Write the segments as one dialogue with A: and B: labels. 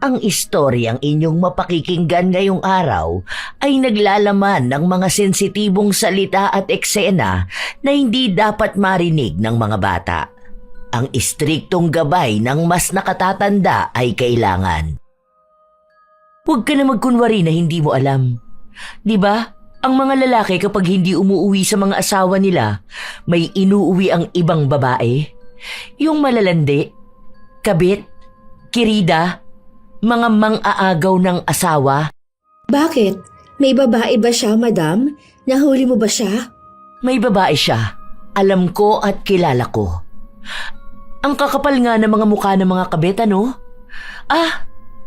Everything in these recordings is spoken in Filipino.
A: Ang istoryang inyong mapakikinggan ngayong araw ay naglalaman ng mga sensitibong salita at eksena na hindi dapat marinig ng mga bata. Ang istriktong gabay ng mas nakatatanda ay kailangan. Huwag ka na magkunwari na hindi mo alam. Di ba? Ang mga lalaki kapag hindi umuuwi sa mga asawa nila, may inuuwi ang ibang babae. Yung malalandi, kabit, kirida, mga mang-aagaw ng asawa.
B: Bakit? May babae ba siya, madam? Nahuli mo ba siya?
A: May babae siya. Alam ko at kilala ko. Ang kakapal nga ng mga mukha ng mga kabit, ano?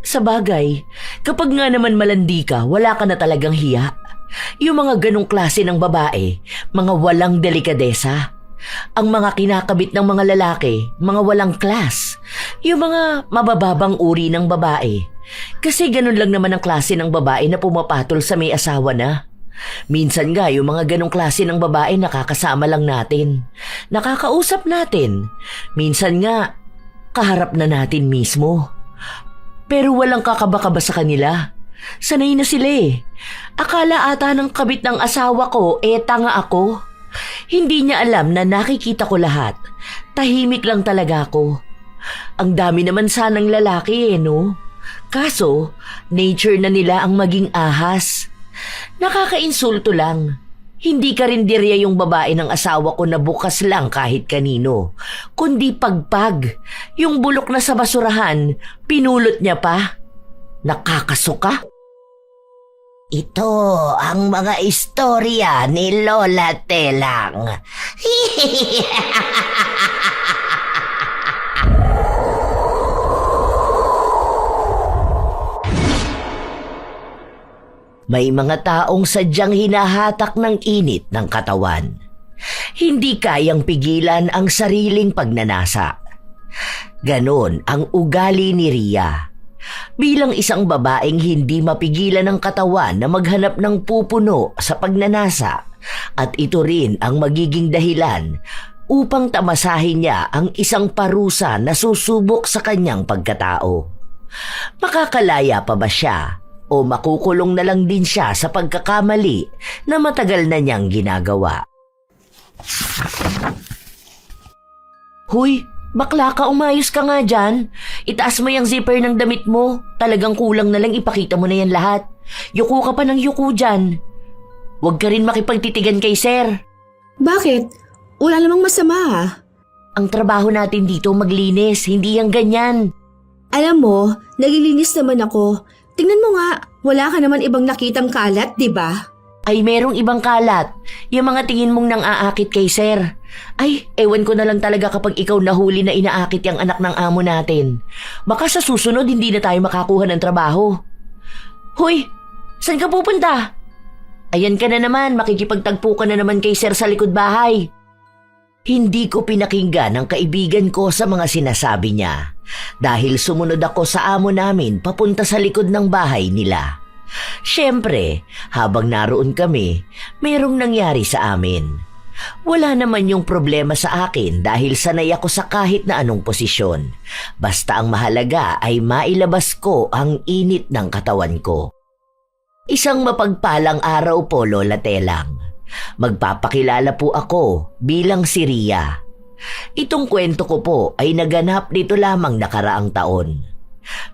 A: Sa bagay, kapag nga naman malandi ka, wala ka na talagang hiya. Yung mga ganong klase ng babae, mga walang delikadesa. Ang mga kinakabit ng mga lalaki, mga walang class. Yung mga mabababang uri ng babae. Kasi ganun lang naman ang klase ng babae na pumapatol sa may asawa na. Minsan nga yung mga ganong klase ng babae nakakasama lang natin. Nakakausap natin. Minsan nga, kaharap na natin mismo. Pero walang kakaba-kaba sa kanila. Sanay na sila eh. Akala ata ng kabit ng asawa ko, tanga ako. Hindi niya alam na nakikita ko lahat. Tahimik lang talaga ako. Ang dami naman sanang lalaki no? Kaso, nature na nila ang maging ahas. Nakakainsulto lang. Hindi karinderya yung babae ng asawa ko na bukas lang kahit kanino. Kundi pagpag. Yung bulok na sa basurahan, pinulot niya pa. Nakakasuka. Ito ang mga istorya ni Lola Telang. May mga taong sadyang hinahatak ng init ng katawan. Hindi kayang pigilan ang sariling pagnanasa. Ganon ang ugali ni Ria. Bilang isang babaeng hindi mapigilan ng katawan na maghanap ng pupuno sa pagnanasa, at ito rin ang magiging dahilan upang tamasahin niya ang isang parusa na susubok sa kanyang pagkatao. Makakalaya pa ba siya o makukulong na lang din siya sa pagkakamali na matagal na niyang ginagawa? Huy! Bakla ka, umayos ka nga dyan. Itaas mo yung zipper ng damit mo. Talagang kulang na lang ipakita mo na yan lahat. Yuko ka pa ng yuko dyan. Huwag ka rin makipagtitigan kay sir.
B: Bakit? Wala namang masama
A: Ang trabaho natin dito maglinis, hindi yung ganyan.
B: Alam mo, naglilinis naman ako. Tingnan mo nga, wala ka naman ibang nakitang kalat, di ba?
A: Ay, merong ibang kalat. Yung mga tingin mong nang aakit kay sir. Ay, ewan ko na lang talaga kapag ikaw nahuli na inaakit yung anak ng amo natin. Baka sa susunod hindi na tayo makakuha ng trabaho. Hoy, saan ka pupunta? Ayan ka na naman, makikipagtagpo ka na naman kay sir sa likod bahay. Hindi ko pinakinggan ang kaibigan ko sa mga sinasabi niya dahil sumunod ako sa amo namin papunta sa likod ng bahay nila. Siyempre, habang naroon kami, mayroong nangyari sa amin. Wala naman yung problema sa akin dahil sanay ako sa kahit na anong posisyon. Basta ang mahalaga ay mailabas ko ang init ng katawan ko. Isang mapagpalang araw po, Lola Telang. Magpapakilala po ako bilang si Ria. Itong kwento ko po ay naganap dito lamang nakaraang taon.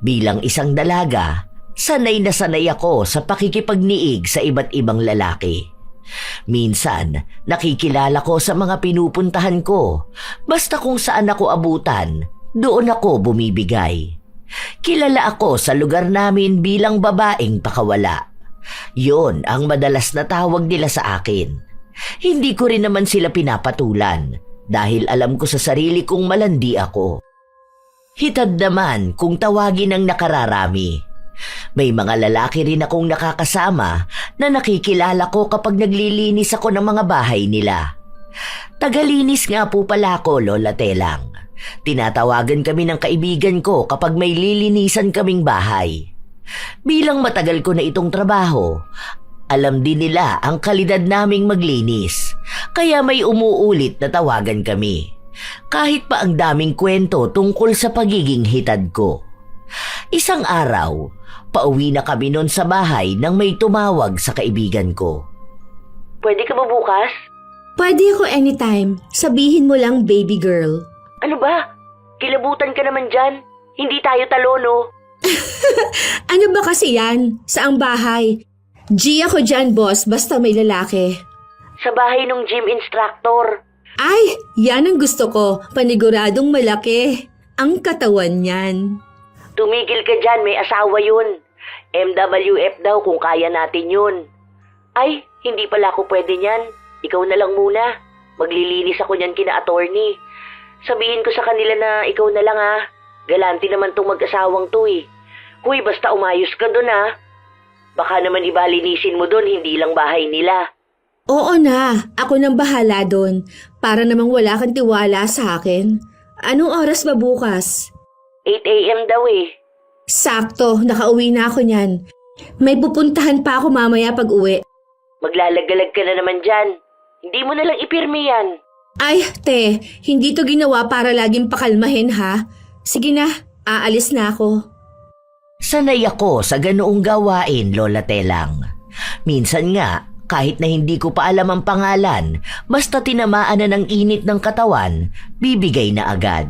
A: Bilang isang dalaga, sanay na sanay ako sa pakikipagniig sa iba't ibang lalaki. Minsan, nakikilala ko sa mga pinupuntahan ko. Basta kung saan ako abutan, doon ako bumibigay. Kilala ako sa lugar namin bilang babaeng pakawala. Yon ang madalas na tawag nila sa akin. Hindi ko rin naman sila pinapatulan dahil alam ko sa sarili kong malandi ako. Hitad naman kung tawagin ang nakararami. May mga lalaki rin akong nakakasama na nakikilala ko kapag naglilinis ako ng mga bahay nila. Tagalinis nga po pala ako, Lola Telang. Tinatawagan kami ng kaibigan ko kapag may lilinisan kaming bahay. Bilang matagal ko na itong trabaho, alam din nila ang kalidad naming maglinis, kaya may umuulit na tawagan kami. Kahit pa ang daming kwento tungkol sa pagiging hitad ko. Isang araw, pauwi na kami noon sa bahay nang may tumawag sa kaibigan ko. Pwede ka ba bukas?
B: Pwede ako anytime. Sabihin mo lang, baby girl.
A: Ano ba? Kilabutan ka naman dyan. Hindi tayo talo, no?
B: Ano ba kasi yan? Saang bahay? G ako dyan, boss, basta may lalaki.
A: Sa bahay ng gym instructor.
B: Ay, yan ang gusto ko. Paniguradong malaki. Ang katawan niyan.
A: Tumigil ka dyan, may asawa yun. MWF daw kung kaya natin yun. Ay, hindi pala ako pwede niyan. Ikaw na lang muna. Maglilinis ako niyan kina attorney. Sabihin ko sa kanila na ikaw na lang ha. Galanti naman tong mag-asawang to eh. Huy, basta umayos ka dun ha. Baka naman ibalinisin mo dun, hindi lang bahay nila.
B: Oo na, ako nang bahala doon. Para namang wala kang tiwala sa akin. Anong oras ba bukas?
A: 8 a.m. daw eh.
B: Sakto, nakauwi na ako niyan. May pupuntahan pa ako mamaya pag uwi.
A: Maglalagalag ka na naman dyan. Hindi mo na lang ipirmi yan.
B: Ay, te, hindi to ginawa para laging pakalmahin ha. Sige na, aalis na ako.
A: Sanay ako sa ganoong gawain, Lola Telang. Minsan nga, kahit na hindi ko pa alam ang pangalan, basta tinamaan na ng init ng katawan, bibigay na agad.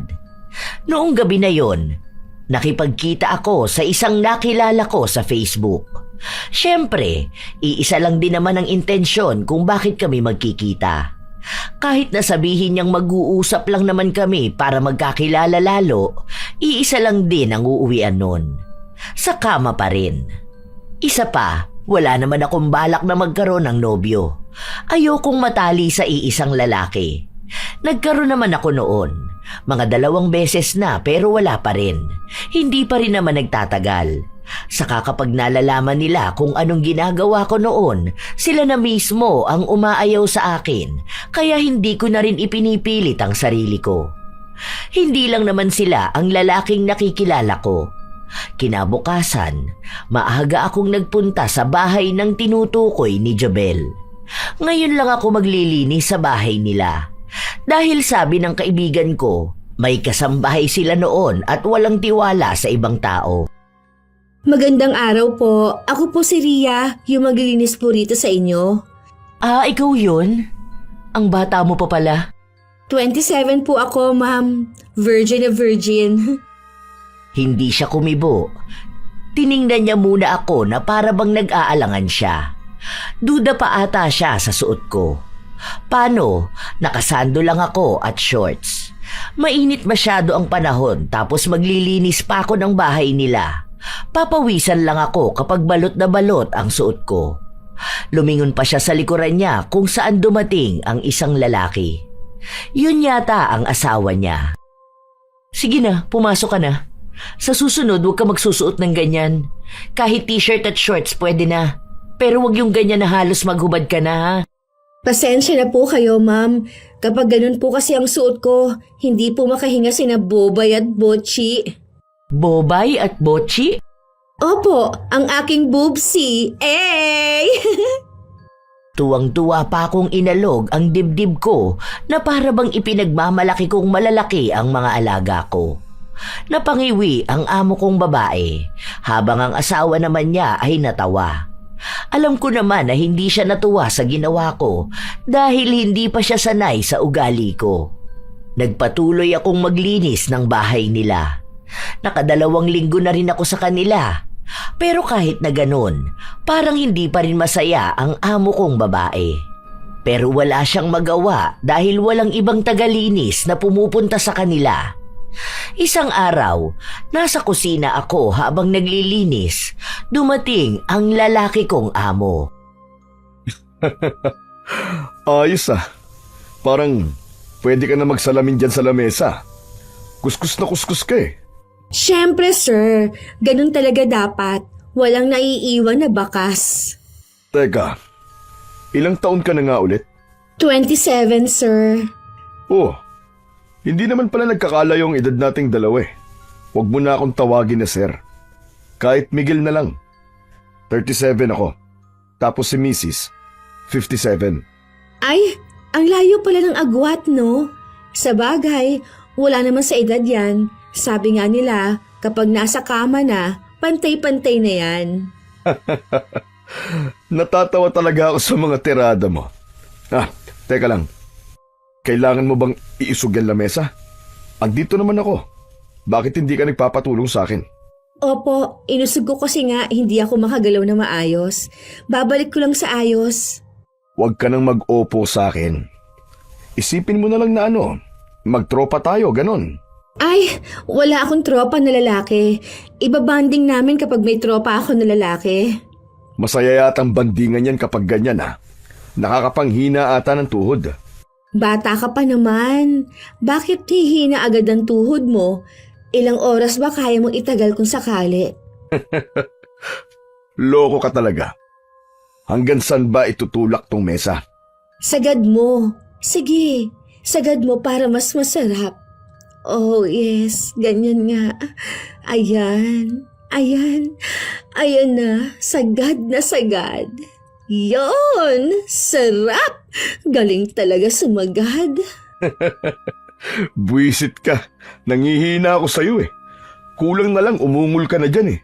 A: Noong gabi na yon, nakipagkita ako sa isang nakilala ko sa Facebook. Siyempre, iisa lang din naman ang intensyon kung bakit kami magkikita. Kahit na sabihin niyang mag-uusap lang naman kami para magkakilala lalo, iisa lang din ang uuwian nun. Sa kama pa rin. Isa pa, wala naman akong balak na magkaroon ng nobyo. Ayokong matali sa iisang lalaki. Nagkaroon naman ako noon. Mga 2 beses na pero wala pa rin. Hindi pa rin naman nagtatagal. Saka kapag nalalaman nila kung anong ginagawa ko noon, sila na mismo ang umaayaw sa akin, kaya hindi ko na rin ipinipilit ang sarili ko. Hindi lang naman sila ang lalaking nakikilala ko. Kinabukasan, maaga akong nagpunta sa bahay ng tinutukoy ni Jabel. Ngayon lang ako maglilinis sa bahay nila. Dahil sabi ng kaibigan ko, may kasambahay sila noon at walang tiwala sa ibang tao.
B: Magandang araw po. Ako po si Ria, yung maglilinis po rito sa inyo.
A: Ah, ikaw yun? Ang bata mo pa pala.
B: 27 po ako, ma'am. Virgin na virgin.
A: Hindi siya kumibo. Tiningnan niya muna ako na para bang nag-aalangan siya. Duda pa ata siya sa suot ko. Paano? Nakasando lang ako at shorts. Mainit masyado ang panahon tapos maglilinis pa ako ng bahay nila. Papawisan lang ako kapag balot na balot ang suot ko. Lumingon pa siya sa likuran niya kung saan dumating ang isang lalaki. Yun yata ang asawa niya. Sige na, pumasok ka na. Sa susunod, huwag ka magsusuot ng ganyan. Kahit t-shirt at shorts pwede na. Pero huwag yung ganyan na halos maghubad ka na ha.
B: Pasensya na po kayo, ma'am. Kapag ganun po kasi ang suot ko, hindi po makahinga sina Bobay at Botchi.
A: Bobay at Botchi?
B: Opo, ang aking boobsy. Ey!
A: Tuwang-tuwa pa akong inalog ang dibdib ko na para bang ipinagmamalaki kong malalaki ang mga alaga ko. Napangiwi ang amo kong babae habang ang asawa naman niya ay natawa. Alam ko naman na hindi siya natuwa sa ginawa ko dahil hindi pa siya sanay sa ugali ko. Nagpatuloy akong maglinis ng bahay nila. 2 linggo na rin ako sa kanila. Pero kahit na ganun, parang hindi pa rin masaya ang amo kong babae. Pero wala siyang magawa dahil walang ibang tagalinis na pumupunta sa kanila. Isang araw, nasa kusina ako habang naglilinis. Dumating ang lalaki kong amo.
C: Ayos ah. Parang pwede ka na magsalamin dyan sa lamesa. Kuskus na kuskus ka eh.
B: Siyempre, sir. Ganun talaga dapat. Walang naiiwan na bakas.
C: Teka, ilang taon ka na nga ulit?
B: 27, sir.
C: Oh, hindi naman pala nagkakala yung edad nating dalawa eh. Huwag mo na akong tawagin na sir. Kahit Miguel na lang. 37 ako. Tapos si Mrs. 57.
B: Ay, ang layo pala ng agwat, no? Sa bagay, wala naman sa edad yan. Sabi nga nila, Kapag nasa kama na, pantay-pantay na yan.
C: Natatawa talaga ako sa mga tirada mo. Teka lang. Kailangan mo bang iisog ang lamesa? Andito naman ako. Bakit hindi ka nagpapatulong sa akin?
B: Opo, inusog ko kasi nga hindi ako makagalaw na maayos. Babalik ko lang sa ayos.
C: Huwag ka nang mag-opo sa akin. Isipin mo na lang na magtropa tayo, ganon.
B: Ay, wala akong tropa na lalaki. Ibabanding namin kapag may tropa ako na lalaki.
C: Masaya yatang bandingan yan kapag ganyan Nakakapanghina ata ng tuhod.
B: Bata ka pa naman. Bakit hihina agad ang tuhod mo? Ilang oras ba kaya mong itagal kung sakali?
C: Loko ka talaga. Hanggang saan ba itutulak tong mesa?
B: Sagad mo. Sige, sagad mo para mas masarap. Oh yes, ganyan nga. Ayan, ayan, ayan na, sagad na sagad. Yon, sarap! Galing talaga sumagad.
C: Buwisit ka. Nangihina ako sa'yo Kulang na lang umungol ka na dyan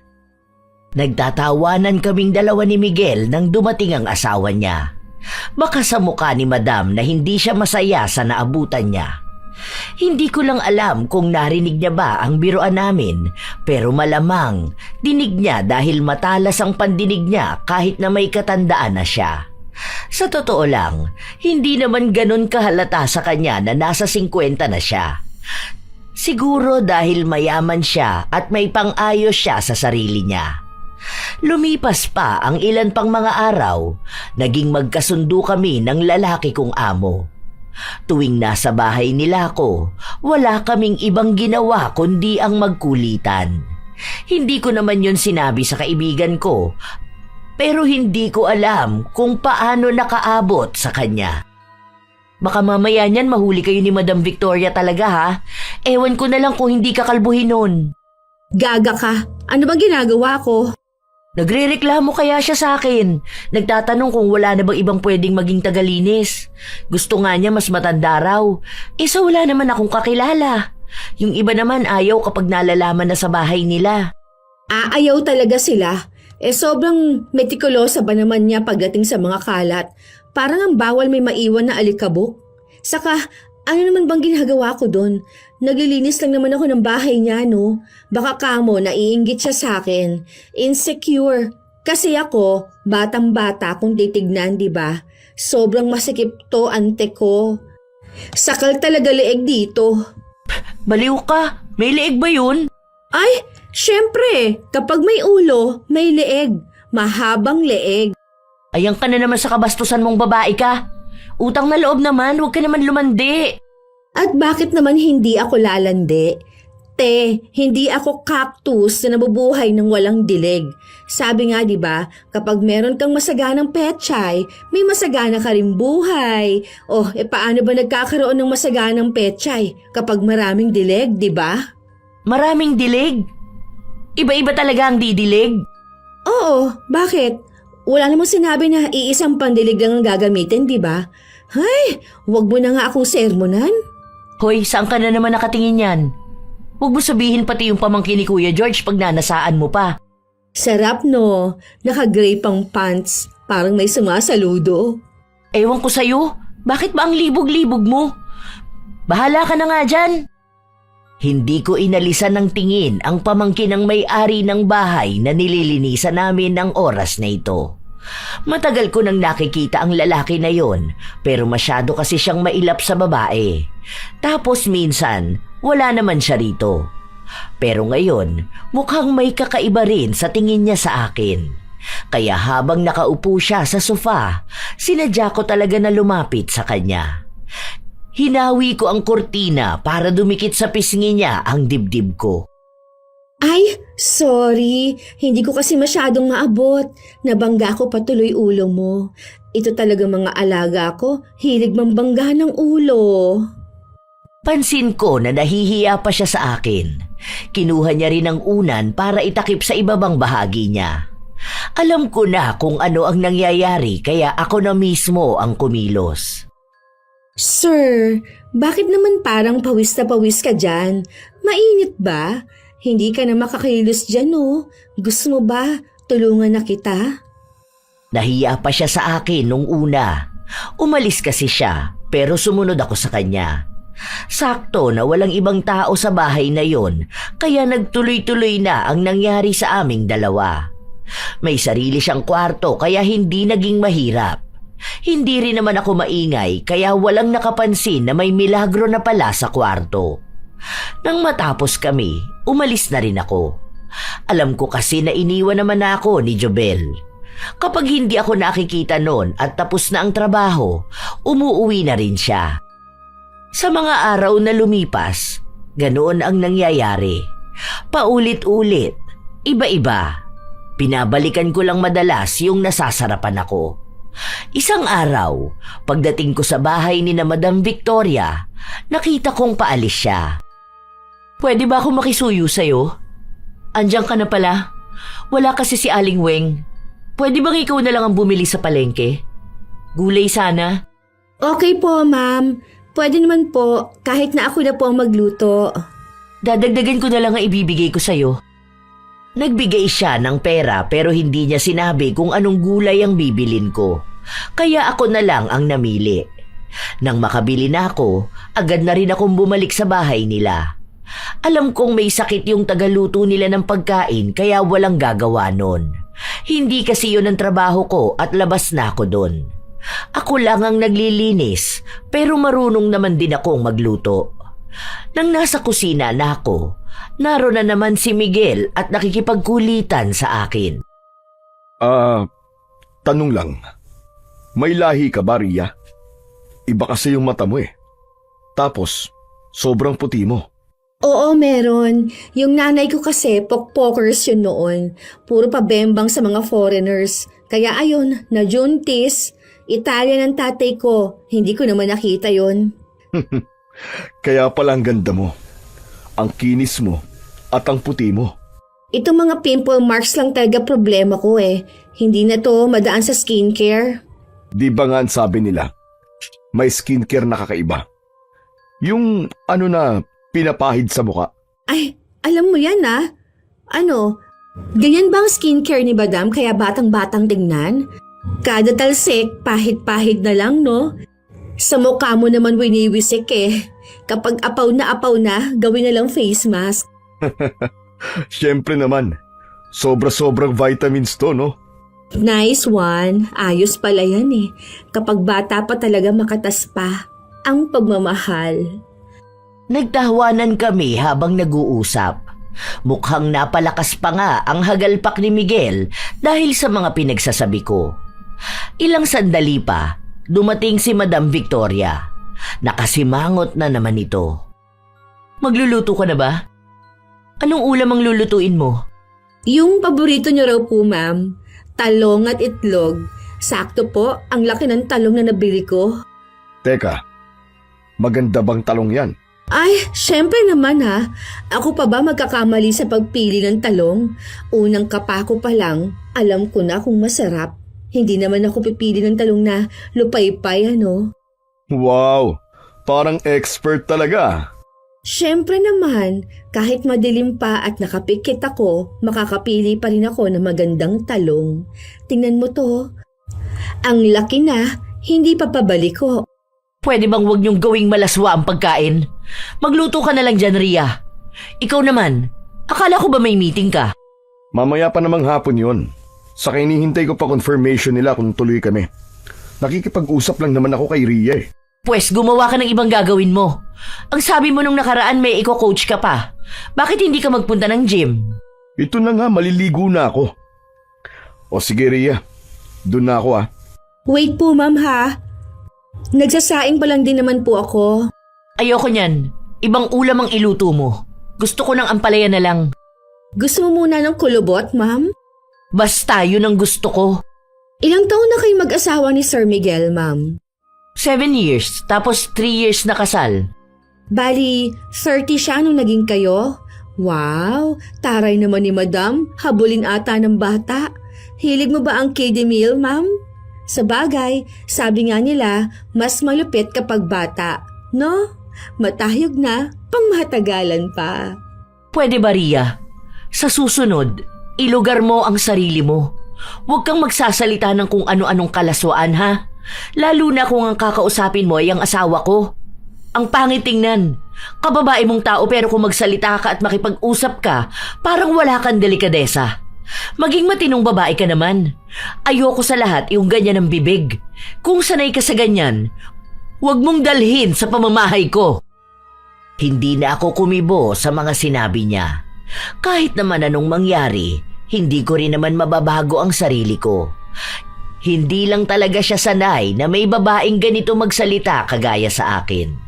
A: Nagtatawanan kaming dalawa ni Miguel nang dumating ang asawa niya. Baka sa mukha ni Madam na hindi siya masaya sa naabutan niya. Hindi ko lang alam kung narinig niya ba ang biruan namin, pero malamang dinig niya dahil matalas ang pandinig niya kahit na may katandaan na siya. Sa totoo lang, hindi naman ganun kahalata sa kanya na nasa 50 na siya. Siguro dahil mayaman siya at may pang-ayos siya sa sarili niya. Lumipas pa ang ilan pang mga araw, naging magkasundo kami ng lalaki kong amo. Tuwing nasa bahay nila ako, wala kaming ibang ginawa kundi ang magkulitan. Hindi ko naman yun sinabi sa kaibigan ko, pero hindi ko alam kung paano nakaabot sa kanya. Baka mamaya niyan mahuli kayo ni Madam Victoria talaga ha? Ewan ko na lang kung hindi ka kalbuhin nun.
B: Gaga ka. Ano bang ginagawa ko?
A: Nagrereklamo kaya siya sa akin. Nagtatanong kung wala na bang ibang pwedeng maging tagalinis. Gusto nga niya mas matanda raw. Isa wala naman akong kakilala. Yung iba naman ayaw kapag nalalaman na sa bahay nila.
B: Aayaw talaga sila. Sobrang metikulosa ba naman niya pagdating sa mga kalat? Parang ang bawal may maiwan na alikabok. Saka, ano naman bang ginagawa ko doon? Naglilinis lang naman ako ng bahay niya, no? Baka kamo, naiinggit siya sa akin. Insecure. Kasi ako, batang-bata kung titignan, di ba? Sobrang masikip to, ante ko. Sakal talaga leeg dito.
A: Baliw ka, may leeg ba yun?
B: Ay, syempre, kapag may ulo, may leeg. Mahabang leeg.
A: Ayan ka na naman sa kabastusan mong babae ka. Utang na loob naman, huwag ka naman lumandi.
B: At bakit naman hindi ako lalandi? Te, hindi ako cactus na nabubuhay ng walang dilig. Sabi nga 'di ba, kapag meron kang masaganang petchay, may masagana ka rin buhay. Paano ba nagkakaroon ng masaganang petchay kapag maraming dilig, 'di ba?
A: Maraming dilig? Iba-iba talaga ang didilig?
B: Oo, bakit? Wala namang sinabi na iisang pandilig lang ang gagamitin, 'di ba? Hay, wag mo na nga akong sermonan.
A: Hoy, saan ka na naman nakatingin yan? Huwag mo sabihin pati yung pamangkin ni Kuya George pag nanasaan mo pa.
B: Sarap no, naka-gray pang pants, parang may sumasaludo.
A: Ewan ko sa'yo, bakit ba ang libog-libog mo? Bahala ka na nga dyan. Hindi ko inalisan ng tingin ang pamangkin ng may-ari ng bahay na nililinisan namin ng oras na ito. Matagal ko nang nakikita ang lalaki na yon, pero masyado kasi siyang mailap sa babae. Tapos minsan, wala naman siya rito. Pero ngayon, mukhang may kakaiba rin sa tingin niya sa akin. Kaya habang nakaupo siya sa sofa, sinadya ko talaga na lumapit sa kanya. Hinawi ko ang kurtina para dumikit sa pisngi niya ang dibdib ko.
B: Ay, sorry. Hindi ko kasi masyadong maabot. Nabangga ko patuloy ulo mo. Ito talaga mga alaga ko. Hilig mambangga ng ulo.
A: Pansin ko na nahihiya pa siya sa akin. Kinuha niya rin ang unan para itakip sa ibabang bahagi niya. Alam ko na kung ano ang nangyayari kaya ako na mismo ang kumilos.
B: Sir, bakit naman parang pawis na pawis ka dyan? Mainit ba? Hindi ka na makakilos dyan, no? Gusto mo ba tulungan na kita?
A: Nahiya pa siya sa akin nung una. Umalis kasi siya, pero sumunod ako sa kanya. Sakto na walang ibang tao sa bahay na yon, kaya nagtuloy-tuloy na ang nangyari sa aming dalawa. May sarili siyang kwarto kaya hindi naging mahirap. Hindi rin naman ako maingay kaya walang nakapansin na may milagro na pala sa kwarto. Nang matapos kami, umalis na rin ako. Alam ko kasi na iniwan naman ako ni Jobel. Kapag hindi ako nakikita noon at tapos na ang trabaho, umuuwi na rin siya. Sa mga araw na lumipas, ganoon ang nangyayari. Paulit-ulit, iba-iba. Pinabalikan ko lang madalas yung nasasarapan ako. Isang araw, pagdating ko sa bahay ni na Madam Victoria, nakita kong paalis siya. Pwede ba ako makisuyo sa'yo? Andiyan ka na pala. Wala kasi si Aling Weng. Pwede bang ikaw na lang ang bumili sa palengke? Gulay sana.
B: Okay po, ma'am. Pwede naman po, kahit na ako na po ang magluto.
A: Dadagdagan ko na lang ang ibibigay ko sa'yo. Nagbigay siya ng pera pero hindi niya sinabi kung anong gulay ang bibilin ko. Kaya ako na lang ang namili. Nang makabili na ako, agad na rin akong bumalik sa bahay nila. Alam kong may sakit yung tagaluto nila ng pagkain kaya walang gagawa nun. Hindi kasi yun ang trabaho ko at labas na ako dun. Ako lang ang naglilinis pero marunong naman din akong magluto. Nang nasa kusina na ako, naroon na naman si Miguel at nakikipagkulitan sa akin.
C: Tanong lang. May lahi ka ba, Ria? Iba kasi yung mata mo eh. Tapos, sobrang puti mo.
B: Oo, meron. Yung nanay ko kasi, pokpokers yun noon. Puro pabembang sa mga foreigners. Kaya ayun, na-juntis. Italian ang tatay ko. Hindi ko naman nakita yun.
C: Kaya pala ang ganda mo. Ang kinis mo at ang puti mo.
B: Itong mga pimple marks lang talaga problema ko eh. Hindi na to madaan sa skincare.
C: Di ba nga ang sabi nila, may skincare na kakaiba? Yung na pinapahid sa muka.
B: Ay, alam mo yan ah. Ano, ganyan ba ang skincare ni Badam kaya batang-batang tingnan? Kada talsik, pahid-pahid na lang no? Sa mukha mo naman winiwisik eh. Kapag apaw na, gawin na lang face mask.
C: Siyempre naman, sobra-sobrang vitamins to, no?
B: Nice one. Ayos pala yan eh. Kapag bata pa talaga makatas pa ang pagmamahal.
A: Nagtawanan kami habang nag-uusap. Mukhang napalakas pa nga ang hagalpak ni Miguel dahil sa mga pinagsasabi ko. Ilang sandali pa, dumating si Madam Victoria. Nakasimangot na naman ito. Magluluto ka na ba? Anong ulam ang lulutuin mo?
B: Yung paborito niyo raw po, ma'am. Talong at itlog. Sakto po, ang laki ng talong na nabili ko.
C: Teka, maganda bang talong yan?
B: Ay, syempre naman ha. Ako pa ba magkakamali sa pagpili ng talong? Unang kapako pa lang, alam ko na kung masarap. Hindi naman ako pipili ng talong na lupaypay, ano?
C: Wow, parang expert talaga.
B: Syempre naman, kahit madilim pa at nakapikit ako, makakapili pa rin ako ng magandang talong. Tingnan mo to. Ang laki na, hindi pa pabalik ko.
A: Pwede bang huwag niyong gawing malaswa ang pagkain? Magluto ka na lang dyan, Ria. Ikaw naman, akala ko ba may meeting ka?
C: Mamaya pa namang hapon yon. Saka hinihintay ko pa confirmation nila kung tuloy kami. Nakikipag-usap lang naman ako kay Ria eh.
A: Pwes, gumawa ka ng ibang gagawin mo. Ang sabi mo nung nakaraan may iko-coach ka pa. Bakit hindi ka magpunta ng gym?
C: Ito na nga, maliligo na ako. O sige Ria, dun na ako ah.
B: Wait po, ma'am ha. Nagsasaing pa lang din naman po ako.
A: Ayoko niyan. Ibang ulam ang iluto mo. Gusto ko ng ampalaya na lang.
B: Gusto mo muna ng kulubot, ma'am?
A: Basta yun ang gusto ko.
B: Ilang taon na kayo mag-asawa ni Sir Miguel, ma'am?
A: 7 years, tapos 3 years na kasal.
B: Bali, 30 siya nung naging kayo? Wow, taray naman ni Madam. Habulin ata ng bata. Hilig mo ba ang kiddie meal, ma'am? Sa bagay, sabi nga nila, mas malupit kapag bata. No? Matahiyog na, pangmatagalan pa.
A: Pwede ba, Ria? Sa susunod, ilugar mo ang sarili mo. Huwag kang magsasalita ng kung ano-anong kalaswaan, ha? Lalo na kung ang kakausapin mo ay ang asawa ko. Ang pangit tingnan. Kababae mong tao pero kung magsalita ka at makipag-usap ka, parang wala kang delikadesa. Maging matinong babae ka naman. Ayoko sa lahat yung ganyan ng bibig. Kung sanay ka sa ganyan, huwag mong dalhin sa pamamahay ko. Hindi na ako kumibo sa mga sinabi niya. Kahit naman anong mangyari, hindi ko rin naman mababago ang sarili ko. Hindi lang talaga siya sanay na may babaeng ganito magsalita kagaya sa akin.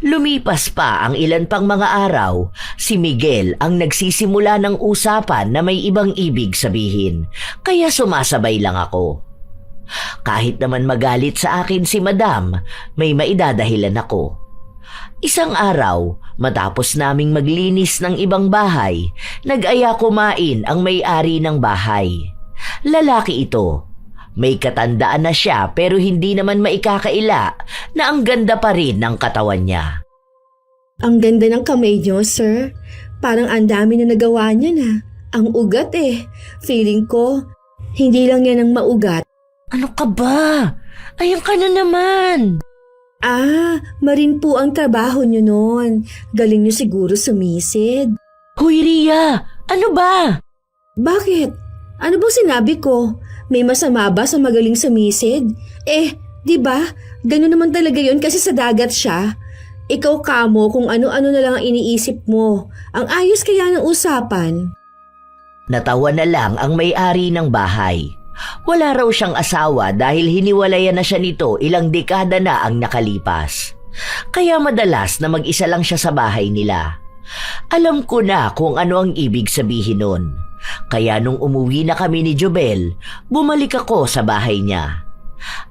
A: Lumipas pa ang ilan pang mga araw, si Miguel ang nagsisimula ng usapan na may ibang ibig sabihin, kaya sumasabay lang ako. Kahit naman magalit sa akin si Madam, may maidadahilan ako. Isang araw, matapos naming maglinis ng ibang bahay, nag-aya kumain ang may-ari ng bahay. Lalaki ito. May katandaan na siya pero hindi naman maikakaila na ang ganda pa rin ng katawan niya.
B: Ang ganda ng kamay niyo, sir. Parang ang dami na nagawa niya na. Ang ugat eh. Feeling ko, hindi lang yan ang maugat.
A: Ano ka ba? Ayan ka na naman.
B: Marin po ang trabaho niyo noon. Galing niyo siguro sumisid.
A: Hoy Ria, ano ba?
B: Bakit? Ano bang sinabi ko? May masama ba sa magaling sumisid? Di ba? Ganun naman talaga yon kasi sa dagat siya. Ikaw kamo kung ano-ano na lang ang iniisip mo. Ang ayos kaya ng usapan.
A: Natawa na lang ang may-ari ng bahay. Wala raw siyang asawa dahil hiniwalayan na siya nito ilang dekada na ang nakalipas. Kaya madalas na mag-isa lang siya sa bahay nila. Alam ko na kung ano ang ibig sabihin nun. Kaya nung umuwi na kami ni Jobel, bumalik ako sa bahay niya.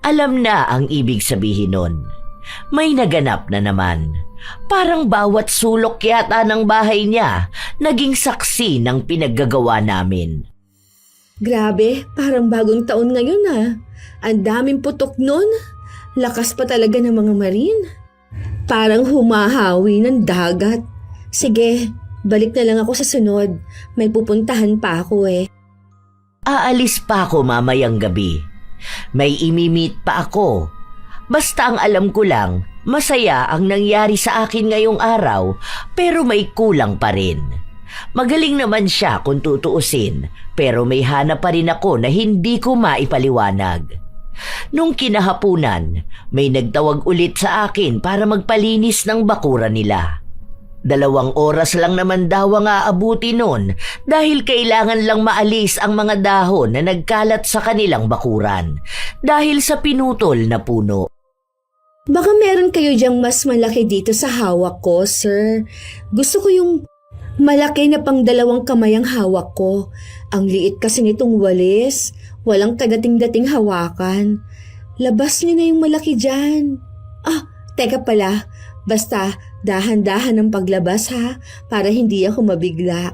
A: Alam na ang ibig sabihin nun. May naganap na naman. Parang bawat sulok yata ng bahay niya naging saksi ng pinaggagawa namin.
B: Grabe, parang bagong taon ngayon Ang daming putok nun. Lakas pa talaga ng mga marine. Parang humahawi ng dagat. Sige, balik na lang ako sa sunod. May pupuntahan pa ako
A: Aalis pa ako mamayang gabi. May imimit pa ako. Basta ang alam ko lang, masaya ang nangyari sa akin ngayong araw pero may kulang pa rin. Magaling naman siya kung tutuusin pero may hanap pa rin ako na hindi ko maipaliwanag. Nung kinahapunan, may nagtawag ulit sa akin para magpalinis ng bakuran nila. 2 oras lang naman daw ang aabuti nun dahil kailangan lang maalis ang mga dahon na nagkalat sa kanilang bakuran dahil sa pinutol na puno.
B: Baka meron kayo diyang mas malaki dito sa hawak ko, sir. Gusto ko yung malaki na pang 2 kamay ang hawak ko. Ang liit kasi nitong walis. Walang kadating-dating hawakan. Labas niyo na yung malaki dyan. Teka pala. Basta dahan-dahan ang paglabas para hindi ako mabigla.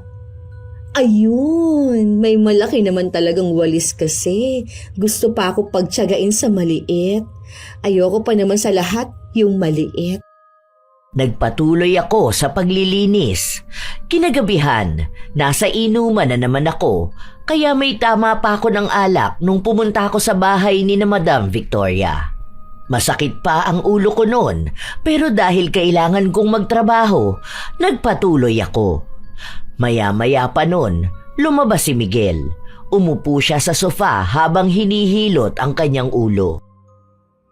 B: Ayun, may malaki naman talagang walis kasi. Gusto pa ako pagtiyagain sa maliit. Ayoko pa naman sa lahat yung maliit.
A: Nagpatuloy ako sa paglilinis. Kinagabihan, nasa inuman na naman ako, kaya may tama pa ako ng alak nung pumunta ako sa bahay ni na Madam Victoria. Masakit pa ang ulo ko noon, pero dahil kailangan kong magtrabaho, nagpatuloy ako. Maya-maya pa noon, lumabas si Miguel. Umupo siya sa sofa habang hinihilot ang kanyang ulo.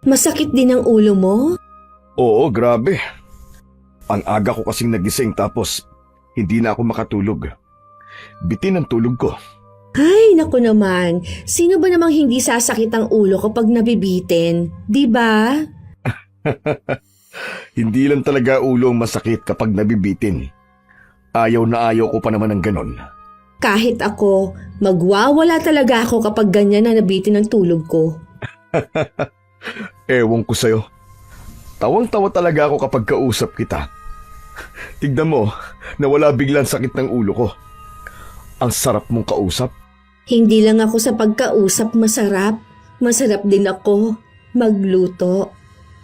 B: Masakit din ang ulo mo?
C: Oo, grabe. Ang aga ko kasing nagising tapos hindi na ako makatulog. Bitin ang tulog ko.
B: Ay, naku naman. Sino ba namang hindi sasakit ang ulo kapag nabibitin? Di ba?
C: Hindi lang talaga ulo ang masakit kapag nabibitin. Ayaw na ayaw ko pa naman ng ganon.
B: Kahit ako, magwawala talaga ako kapag ganyan na nabitin ang tulog ko.
C: Ewan ko sa'yo. Tawang-tawa talaga ako kapag kausap kita. Tignan mo, nawala biglang sakit ng ulo ko. Ang sarap mong kausap.
B: Hindi lang ako sa pagkausap masarap. Masarap din ako magluto.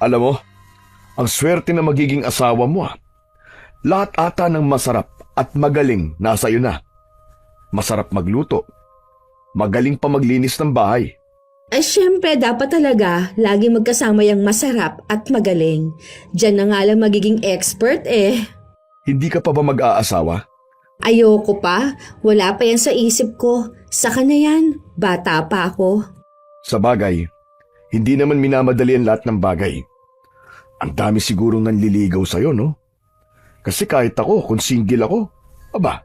C: Alam mo, ang swerte na magiging asawa mo. Lahat ata ng masarap At magaling, nasa iyo na. Masarap magluto. Magaling pa maglinis ng bahay.
B: Ay syempre, dapat talaga lagi magkasama yung masarap at magaling. Diyan na nga lang magiging expert eh.
C: Hindi ka pa ba mag-aasawa?
B: Ayoko pa, wala pa yan sa isip ko. Saka na yan, bata pa ako.
C: Sa bagay, hindi naman minamadali ang lahat ng bagay. Ang dami sigurong nanliligaw sa'yo, no? Kasi kahit ako, kung single ako, aba,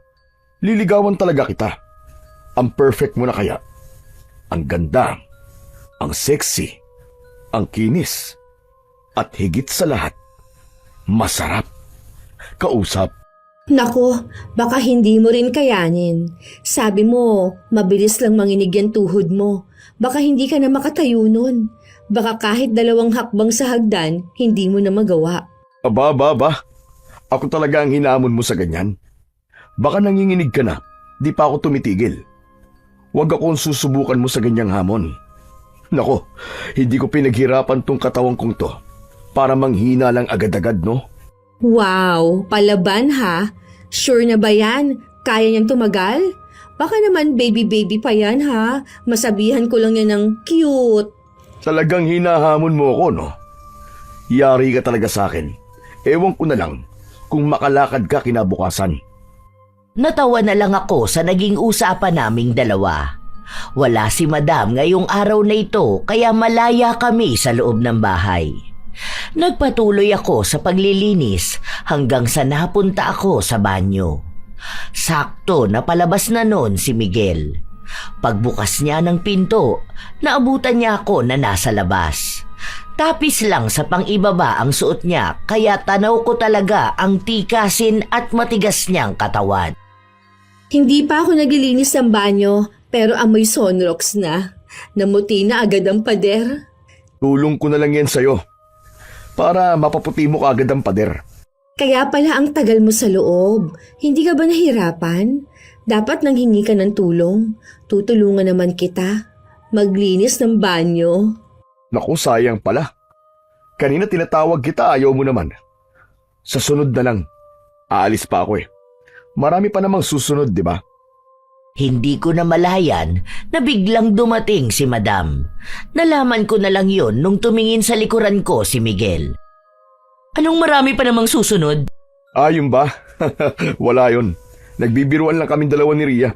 C: liligawan talaga kita. Ang perfect mo na kaya. Ang ganda, ang sexy, ang kinis, at higit sa lahat, masarap. Kausap.
B: Nako, baka hindi mo rin kayanin. Sabi mo, mabilis lang manginig yung tuhod mo. Baka hindi ka na makatayo nun. Baka kahit 2 hakbang sa hagdan, hindi mo na magawa.
C: Aba. Ako talaga ang hinamon mo sa ganyan. Baka nanginginig ka na, di pa ako tumitigil. Huwag akong susubukan mo sa ganyang hamon. Nako, hindi ko pinaghirapan tong katawang kong to para manghina lang agad-agad, no?
B: Wow, palaban ha? Sure na ba yan? Kaya niyang tumagal? Baka naman baby pa yan ha? Masabihan ko lang yan ng cute.
C: Talagang hinahamon mo ako, no? Yari ka talaga sa akin. Ewan ko na lang kung makalakad ka kinabukasan.
A: Natawa na lang ako sa naging usapan naming dalawa. Wala si Madam ngayong araw na ito kaya malaya kami sa loob ng bahay. Nagpatuloy ako sa paglilinis hanggang sa napunta ako sa banyo. Sakto na palabas na noon si Miguel. Pagbukas niya ng pinto, naabutan niya ako na nasa labas. Tapis lang sa pang-ibaba ang suot niya kaya tanaw ko talaga ang tikasin at matigas niyang katawan.
B: Hindi pa ako naglilinis ng banyo pero amoy Sonrox na. Namuti na agad ang pader.
C: Tulong ko na lang yan sa'yo para mapaputi mo kaagad ang pader.
B: Kaya pala ang tagal mo sa loob. Hindi ka ba nahirapan? Dapat nanghingi ka ng tulong. Tutulungan naman kita. Maglinis ng banyo.
C: Naku, sayang pala. Kanina tinatawag kita, ayaw mo naman. Sa sunod na lang. Aalis pa ako eh. Marami pa namang susunod, di ba?
A: Hindi ko na malayan na biglang dumating si Madam. Nalaman ko na lang yon nung tumingin sa likuran ko si Miguel. Anong marami pa namang susunod?
C: Yun ba? Wala yun. Nagbibiruan lang kaming dalawa ni Ria.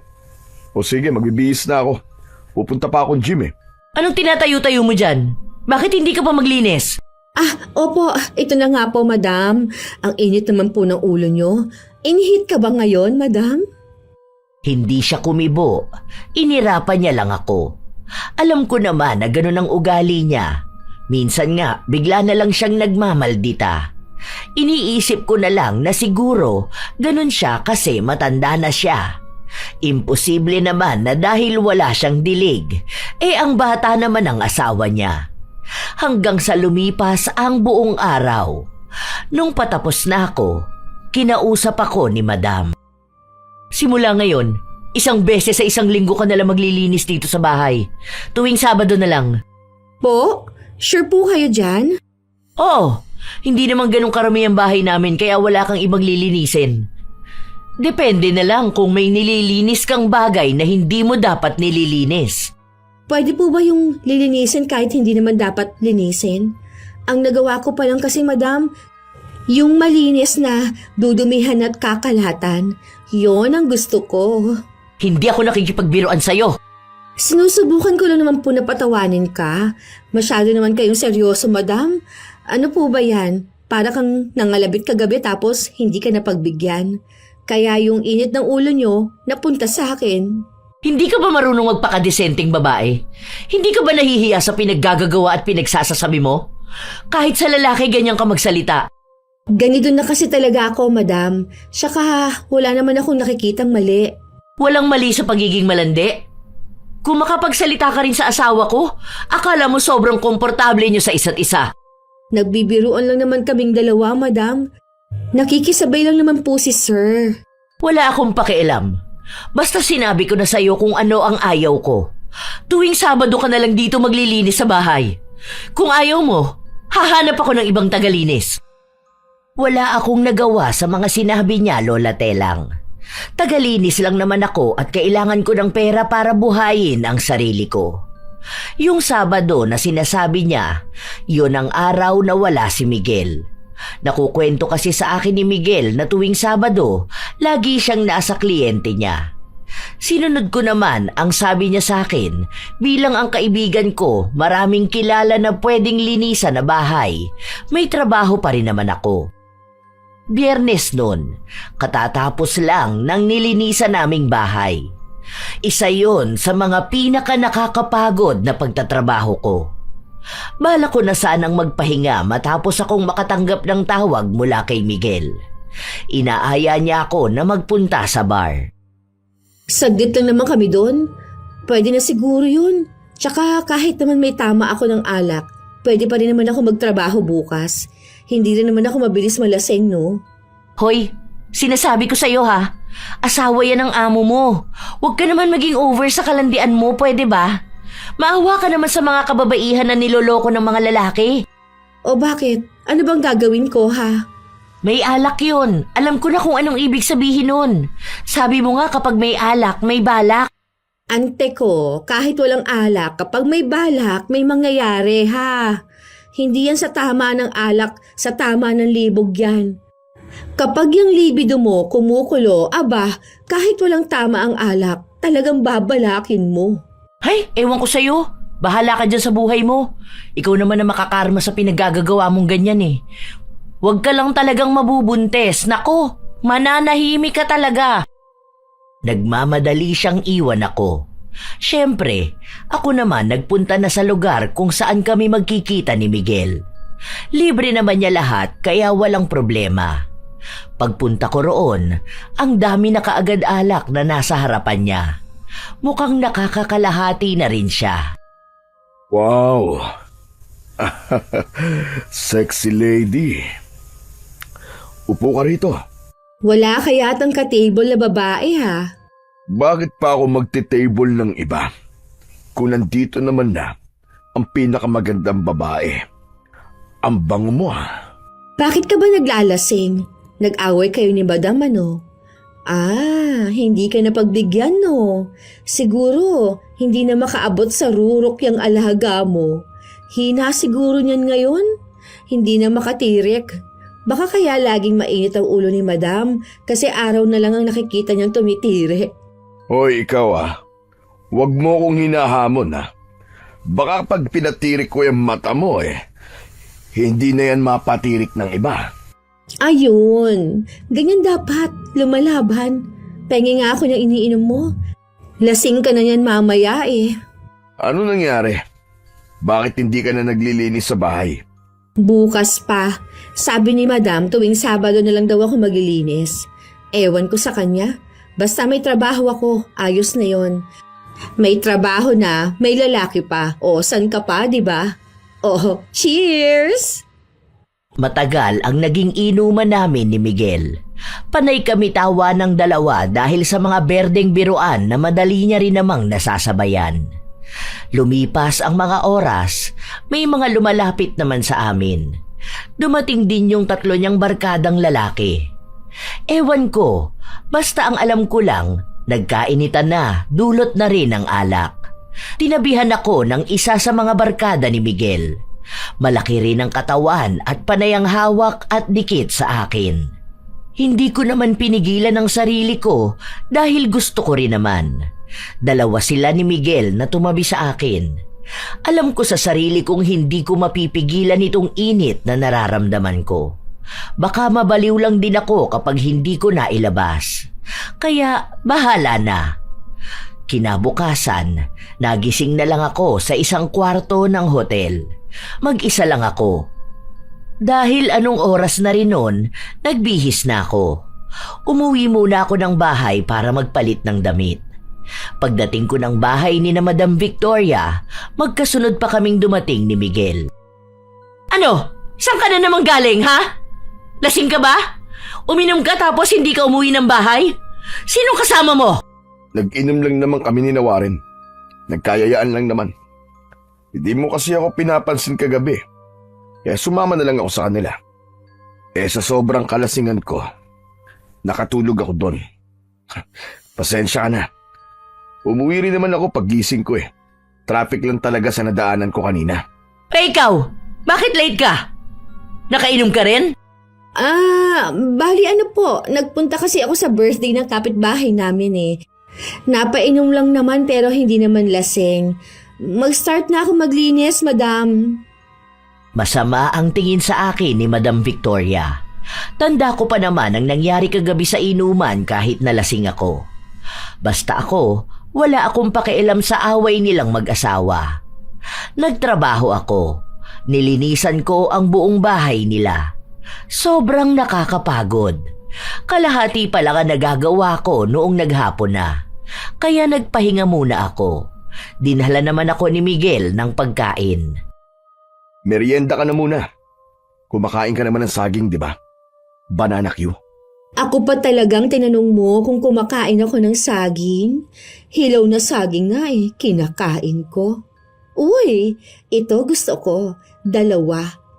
C: O sige, magbibihis na ako. Pupunta pa akong gym eh.
A: Anong tinatayo-tayo mo dyan? Bakit hindi ka pa maglinis?
B: Opo, ito na nga po, madam. Ang init naman po ng ulo nyo. Inihit ka ba ngayon, madam?
A: Hindi siya kumibo. Inirapan niya lang ako. Alam ko naman na ganun ang ugali niya. Minsan nga, bigla na lang siyang nagmamaldita. Iniisip ko na lang na siguro ganun siya kasi matanda na siya. Imposible naman na dahil wala siyang dilig, ang bata naman ang asawa niya. Hanggang sa lumipas ang buong araw. Nung patapos na ako, kinausap ako ni Madam. Simula ngayon, 1 beses sa 1 linggo ka nalang maglilinis dito sa bahay. Tuwing Sabado na lang.
B: Po? Sure po kayo dyan?
A: Oo, hindi naman ganun karami ang bahay namin kaya wala kang ibang lilinisin. Depende na lang kung may nililinis kang bagay na hindi mo dapat nililinis.
B: Pwede po ba yung lilinisin kahit hindi naman dapat linisin? Ang nagawa ko pa lang kasi, madam, yung malinis na dudumihan at kakalatan, yon ang gusto ko.
A: Hindi ako nakikipagbiruan sa'yo.
B: Sinusubukan ko lang naman po na patawanin ka. Masyado naman kayong seryoso, madam. Ano po ba yan? Para kang nangalabit kagabi tapos hindi ka napagbigyan. Kaya yung init ng ulo nyo napunta sa akin.
A: Hindi ka ba marunong magpakadesenteng babae? Hindi ka ba nahihiya sa pinaggagawa at pinagsasasabi mo? Kahit sa lalaki ganyan ka magsalita.
B: Ganito na kasi talaga ako, madam. Saka wala naman akong nakikitang mali.
A: Walang mali sa pagiging malandi? Kung makapagsalita ka rin sa asawa ko, akala mo sobrang komportable niyo sa isa't isa.
B: Nagbibiruan lang naman kaming dalawa, madam. Nakikisabay lang naman po si sir.
A: Wala akong pakialam. Basta sinabi ko na sa'yo kung ano ang ayaw ko. Tuwing Sabado ka na lang dito maglilinis sa bahay. Kung ayaw mo, hahanap ako ng ibang tagalinis. Wala akong nagawa sa mga sinabi niya, Lola Telang. Tagalinis lang naman ako at kailangan ko ng pera para buhayin ang sarili ko. Yung Sabado na sinasabi niya, yun ang araw na wala si Miguel. Nakukwento kasi sa akin ni Miguel na tuwing Sabado, lagi siyang nasa kliyente niya. Sinunod ko naman ang sabi niya sa akin, bilang ang kaibigan ko, maraming kilala na pwedeng linisan na bahay. May trabaho pa rin naman ako. Biyernes noon, katatapos lang ng nilinisan naming bahay. Isa yon sa mga pinaka nakakapagod na pagtatrabaho ko. Bala ko na sanang magpahinga matapos akong makatanggap ng tawag mula kay Miguel. Inaaya niya ako na magpunta sa bar.
B: Saglit lang naman kami doon. Pwede na siguro yun. Tsaka kahit naman may tama ako ng alak, pwede pa rin naman ako magtrabaho bukas. Hindi rin naman ako mabilis malaseng, no?
A: Hoy, sinasabi ko sa'yo ha, asawa yan ng amo mo. Huwag ka naman maging over sa kalandian mo, pwede ba? Maawa ka naman sa mga kababaihan na niloloko ng mga lalaki.
B: O bakit? Ano bang gagawin ko, ha?
A: May alak yun. Alam ko na kung anong ibig sabihin nun. Sabi mo nga kapag may alak, may balak.
B: Ante ko, kahit walang alak, kapag may balak, may mangyayari, ha? Hindi yan sa tama ng alak, sa tama ng libog yan. Kapag yung libido mo kumukulo, aba, kahit walang tama ang alak, talagang babalakin mo.
A: Hay, ewan ko sa'yo. Bahala ka dyan sa buhay mo. Ikaw naman na makakarma sa pinaggagawa mong ganyan eh. Huwag ka lang talagang mabubuntes. Nako, mananahimik ka talaga. Nagmamadali siyang iwan ako. Siyempre, ako naman nagpunta na sa lugar kung saan kami magkikita ni Miguel. Libre naman niya lahat kaya walang problema. Pagpunta ko roon, ang dami na kaagad alak na nasa harapan niya. Mukhang nakakakalahati na rin siya.
C: Wow! Sexy lady. Upo ka rito.
B: Wala kaya tang ka-table na babae, ha?
C: Bakit pa ako magti-table ng iba? Kung nandito naman na ang pinakamagandang babae. Ang bango mo ha.
B: Bakit ka ba naglalasing? Nag-away kayo ni Madam, ano? Hindi ka napagbigyan, no? Siguro, hindi na makaabot sa rurok yung alaga mo. Hina siguro niyan ngayon? Hindi na makatirik. Baka kaya laging mainit ang ulo ni Madam kasi araw na lang ang nakikita niyang tumitiri.
C: Hoy, ikaw Huwag mo kong hinahamon Baka pag pinatirik ko yung mata mo hindi na yan mapatirik ng iba.
B: Ayun, ganyan dapat, lumalaban. Pengi nga ako niyang iniinom mo. Lasing ka na yan mamaya
C: Ano nangyari? Bakit hindi ka na naglilinis sa bahay?
B: Bukas pa. Sabi ni Madam tuwing Sabado na lang daw ako maglilinis. Ewan ko sa kanya. Basta may trabaho ako, ayos na yon. May trabaho na, may lalaki pa. O, san ka pa, di ba? Oh, cheers!
A: Matagal ang naging inuman namin ni Miguel. Panay kami tawa ng dalawa dahil sa mga berdeng biruan na madali niya rin namang nasasabayan. Lumipas ang mga oras, may mga lumalapit naman sa amin. Dumating din yung 3 niyang barkadang lalaki. Ewan ko, basta ang alam ko lang, nagkainitan na, dulot na rin ang alak. Tinabihan ako ng isa sa mga barkada ni Miguel. Malaki rin ang katawan at panay ang hawak at dikit sa akin. Hindi ko naman pinigilan ang sarili ko dahil gusto ko rin naman. Dalawa sila ni Miguel na tumabi sa akin. Alam ko sa sarili kong hindi ko mapipigilan itong init na nararamdaman ko. Baka mabaliw lang din ako kapag hindi ko nailabas. Kaya bahala na. Kinabukasan, nagising na lang ako sa isang kwarto ng hotel. Mag-isa lang ako. Dahil anong oras na rin noon, nagbihis na ako. Umuwi muna ako ng bahay para magpalit ng damit. Pagdating ko ng bahay ni na Madam Victoria, magkasunod pa kaming dumating ni Miguel. Ano? Saan ka na naman galing, ha? Lasing ka ba? Uminom ka tapos hindi ka umuwi ng bahay? Sinong kasama mo?
C: Nag-inom lang naman kami ni Warren. Nagkayayaan lang naman. Hindi mo kasi ako pinapansin kagabi. Kaya sumama na lang ako sa kanila. Sa sobrang kalasingan ko, nakatulog ako doon. Pasensya ka na. Umuwi rin naman ako paggising ko eh. Traffic lang talaga sa nadaanan ko kanina.
A: Eh ikaw, bakit late ka? Nakainom ka rin?
B: Bali ano po, nagpunta kasi ako sa birthday ng kapitbahay namin eh. Napainom lang naman pero hindi naman lasing. Mag-start na ako maglinis, madam.
A: Masama ang tingin sa akin ni Madam Victoria. Tanda ko pa naman ang nangyari kagabi sa inuman kahit nalasing ako. Basta ako, wala akong pakialam sa away nilang mag-asawa. Nagtrabaho ako. Nilinisan ko ang buong bahay nila. Sobrang nakakapagod. Kalahati pa lang ang nagagawa ko noong naghapon na. Kaya nagpahinga muna ako. Dinala naman ako ni Miguel ng pagkain.
C: Merienda ka na muna. Kumakain ka naman ng saging, di ba? Banana Q.
B: Ako pa talagang tinanong mo kung kumakain ako ng saging. Hilaw na saging nga eh, kinakain ko. Uy, ito gusto ko. 2.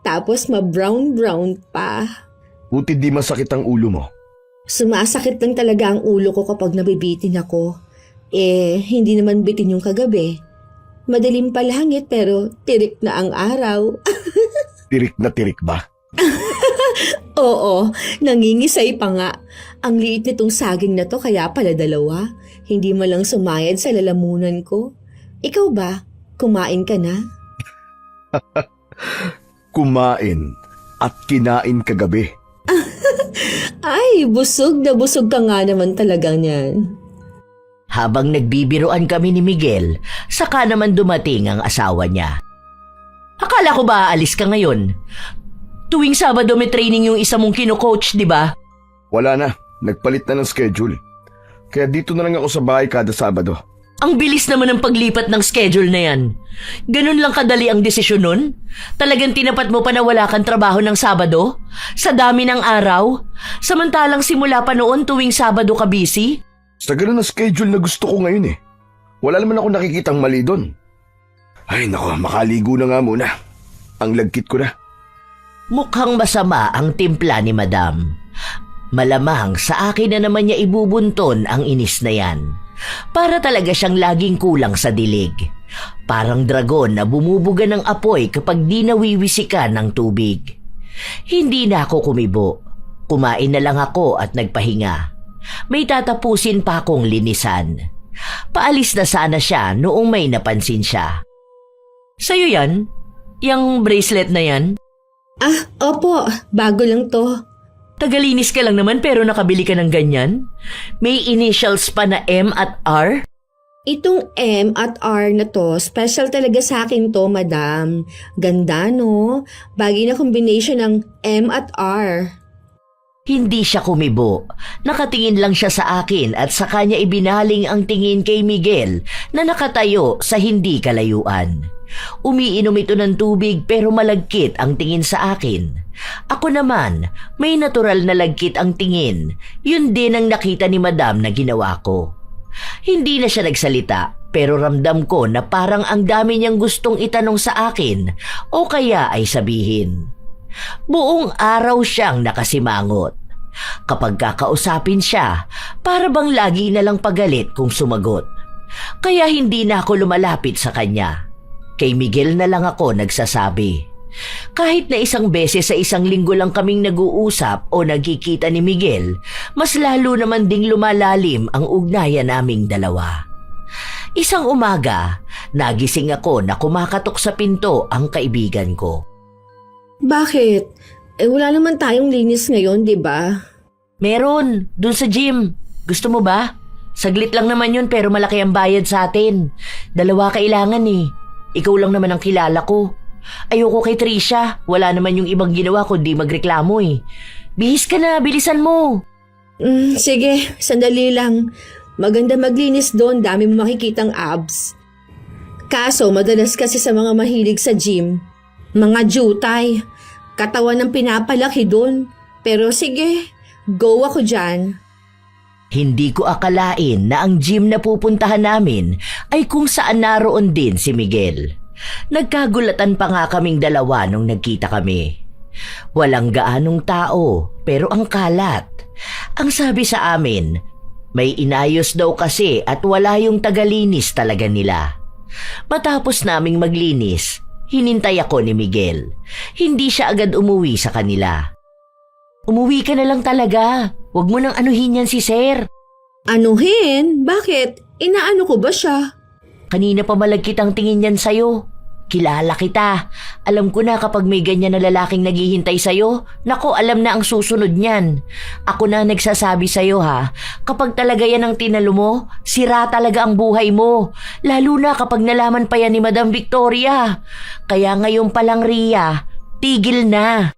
B: Tapos ma-brown-brown pa.
C: Buti di masakit ang ulo mo.
B: Sumasakit lang talaga ang ulo ko kapag nabibitin ako. Hindi naman bitin yung kagabi. Madilim pa langit pero tirik na ang araw.
C: Tirik na tirik ba?
B: Oo, nangingisay pa nga. Ang liit nitong saging na to kaya pala 2. Hindi mo lang sumayad sa lalamunan ko. Ikaw ba? Kumain ka na?
C: Kumain at kinain kagabi.
B: Ay, busog na busog ka nga naman talaga niyan.
A: Habang nagbibiroan kami ni Miguel, saka naman dumating ang asawa niya. Akala ko ba aalis ka ngayon? Tuwing Sabado may training yung isa mong kino-coach, di ba?
C: Wala na, nagpalit na ng schedule. Kaya dito na lang ako sa bahay kada Sabado.
A: Ang bilis naman ng paglipat ng schedule na yan. Ganun lang kadali ang desisyon nun? Talagang tinapat mo pa na wala kang trabaho ng Sabado? Sa dami ng araw? Samantalang simula pa noon tuwing Sabado ka busy?
C: Sa ganun na schedule na gusto ko ngayon eh. Wala naman ako nakikitang mali doon. Ay nako, makaligo na nga muna. Ang lagkit ko na.
A: Mukhang masama ang timpla ni Madam. Malamang sa akin na naman niya ibubunton ang inis na yan. Para talaga siyang laging kulang sa dilig. Parang dragon na bumubuga ng apoy kapag di nawiwisikan ng tubig. Hindi na ako kumibo. Kumain na lang ako at nagpahinga. May tatapusin pa akong linisan. Paalis na sana siya noong may napansin siya. Sa'yo yan? Yang bracelet na yan?
B: Opo, bago lang to.
A: Tagalinis ka lang naman pero nakabili ka ng ganyan? May initials pa na M at R?
B: Itong M at R na to, special talaga sa akin to, madam. Ganda, no? Bagay na combination ng M at R.
A: Hindi siya kumibo. Nakatingin lang siya sa akin at sa kanya ibinaling ang tingin kay Miguel na nakatayo sa hindi kalayuan. Umiinom ito ng tubig pero malagkit ang tingin sa akin. Ako naman, may natural na lagkit ang tingin. Yun din ang nakita ni Madam na ginawa ko. Hindi na siya nagsalita pero ramdam ko na parang ang dami niyang gustong itanong sa akin o kaya ay sabihin. Buong araw siyang nakasimangot. Kapag kakausapin siya, para bang lagi na lang pagalit kung sumagot. Kaya hindi na ako lumalapit sa kanya. Kay Miguel na lang ako nagsasabi. Kahit na isang beses sa isang linggo lang kaming nag-uusap o nagkikita ni Miguel, mas lalo naman ding lumalalim ang ugnayan naming dalawa. Isang umaga, nagising ako na kumakatok sa pinto ang kaibigan ko.
B: Bakit? Wala naman tayong linis ngayon, di ba?
A: Meron, dun sa gym. Gusto mo ba? Saglit lang naman yun pero malaki ang bayad sa atin. 2 kailangan eh. Ikaw lang naman ang kilala ko. Ayoko kay Trisha. Wala naman yung ibang ginawa kundi magreklamo eh. Bihis ka na, bilisan mo.
B: Sige, sandali lang. Maganda maglinis doon, dami mo makikitang abs. Kaso madalas kasi sa mga mahilig sa gym, mga jutay, katawan ng pinapalaki doon. Pero sige, go ako dyan.
A: Hindi ko akalain na ang gym na pupuntahan namin ay kung saan naroon din si Miguel. Nagkagulatan pa nga kaming dalawa nung nagkita kami. Walang gaanong tao pero ang kalat. Ang sabi sa amin, May inayos daw kasi at wala yung tagalinis talaga nila. Matapos naming maglinis, hinintay ako ni Miguel. Hindi siya agad umuwi sa kanila. Umuwi ka na lang talaga. Huwag mo nang anuhin yan si Sir.
B: Anuhin? Bakit? Inaano ko ba siya?
A: Kanina pa malagkit ang tingin yan sa'yo. Kilala kita. Alam ko na kapag may ganyan na lalaking naghihintay sa'yo, nako alam na ang susunod niyan. Ako na nagsasabi sa'yo ha, kapag talaga yan ang tinalo mo, sira talaga ang buhay mo. Lalo na kapag nalaman pa yan ni Madam Victoria. Kaya ngayon pa lang Ria, tigil na.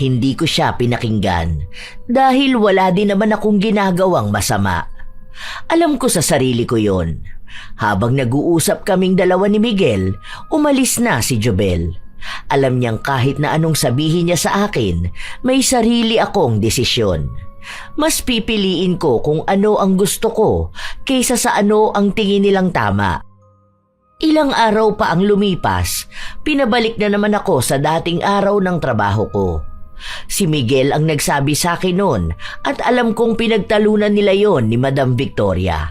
A: Hindi ko siya pinakinggan dahil wala din naman akong ginagawang masama. Alam ko sa sarili ko yon. Habang nag-uusap kaming dalawa ni Miguel, umalis na si Jobel. Alam niyang kahit na anong sabihin niya sa akin, may sarili akong desisyon. Mas pipiliin ko kung ano ang gusto ko kaysa sa ano ang tingin nilang tama. Ilang araw pa ang lumipas, pinabalik na naman ako sa dating araw ng trabaho ko. Si Miguel ang nagsabi sa akin noon at alam kong pinagtalunan nila yon ni Madam Victoria.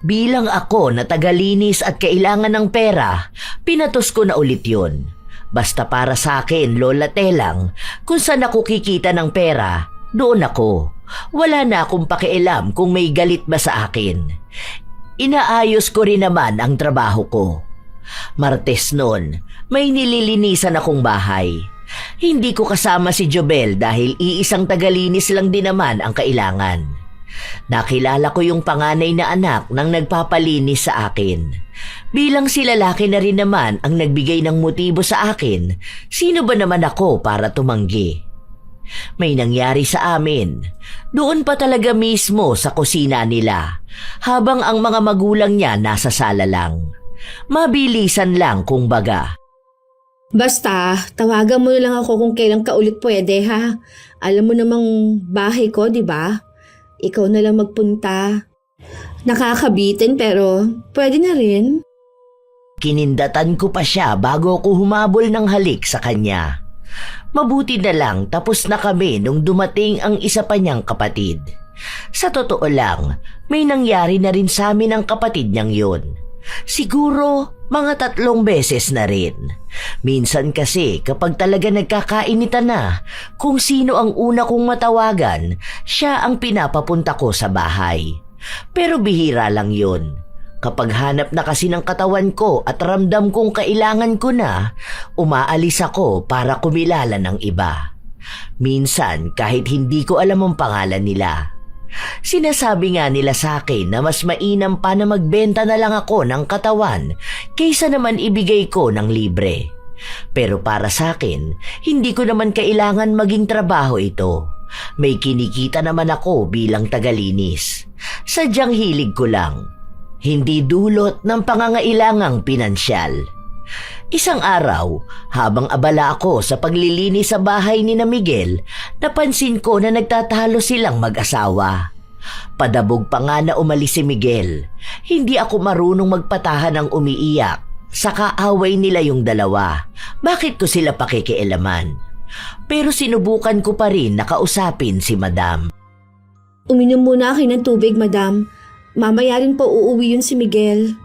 A: Bilang ako na tagalinis at kailangan ng pera, pinatos ko na ulit yon. Basta para sa akin, Lola Telang, kung saan ako kikita ng pera, doon ako. Wala na akong pakialam kung may galit ba sa akin. Inaayos ko rin naman ang trabaho ko. Martes noon, may nililinisan akong bahay. Hindi ko kasama si Jobel dahil iisang tagalinis lang din naman ang kailangan. Nakilala ko yung panganay na anak ng nagpapalinis sa akin. Bilang si lalaki na rin naman ang nagbigay ng motibo sa akin, sino ba naman ako para tumanggi? May nangyari sa amin. Doon pa talaga mismo sa kusina nila, habang ang mga magulang niya nasa sala lang. Mabilisan lang kung baga.
B: Basta, tawagan mo na lang ako kung kailan ka ulit pwede ha. Alam mo namang bahay ko, di ba? Ikaw na lang magpunta. Nakakabitin pero pwede na rin.
A: Kinindatan ko pa siya bago ako humabol ng halik sa kanya. Mabuti na lang tapos na kami nung dumating ang isa pa niyang kapatid. Sa totoo lang, may nangyari na rin sa amin ang kapatid niyang yun. Siguro mga 3 beses na rin. Minsan kasi kapag talaga nagkakainitan na, kung sino ang una kong matawagan, siya ang pinapapunta ko sa bahay. Pero bihira lang yun. Kapag hanap na kasi ng katawan ko at ramdam kong kailangan ko na, umaalis ako para kumilala ng iba. Minsan kahit hindi ko alam ang pangalan nila. Sinasabi nga nila sa akin na mas mainam pa na magbenta na lang ako ng katawan kaysa naman ibigay ko ng libre. Pero para sa akin, hindi ko naman kailangan maging trabaho ito. May kinikita naman ako bilang tagalinis. Sadyang hilig ko lang. Hindi dulot ng pangangailangang pinansyal. Isang araw, habang abala ako sa paglilinis sa bahay ni na Miguel, napansin ko na nagtatalo silang mag-asawa. Padabog pa nga na umalis si Miguel. Hindi ako marunong magpatahan ng umiiyak. Sa kaaway nila yung dalawa. Bakit ko sila pakikialaman? Pero sinubukan ko pa rin nakausapin si Madam.
B: Uminom muna kayo ng tubig, Madam. Mamaya rin po uuwi yun si Miguel.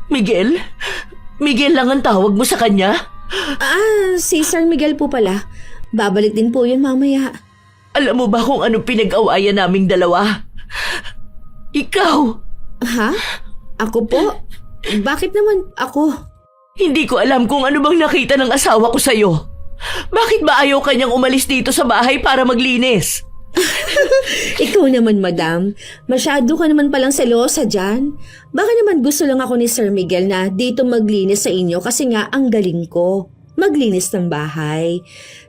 A: Miguel? Miguel lang ang tawag mo sa kanya?
B: Si Sir Miguel po pala. Babalik din po yun mamaya.
A: Alam mo ba kung anong pinag-awayan naming dalawa? Ikaw!
B: Ha? Ako po? Bakit naman ako?
A: Hindi ko alam kung ano bang nakita ng asawa ko sa'yo. Bakit ba ayaw kanyang umalis dito sa bahay para maglinis?
B: Ikaw naman, Madam. Masyado ka naman palang selosa dyan. Baka naman gusto lang ako ni Sir Miguel na dito maglinis sa inyo kasi nga ang galing ko. Maglinis ng bahay.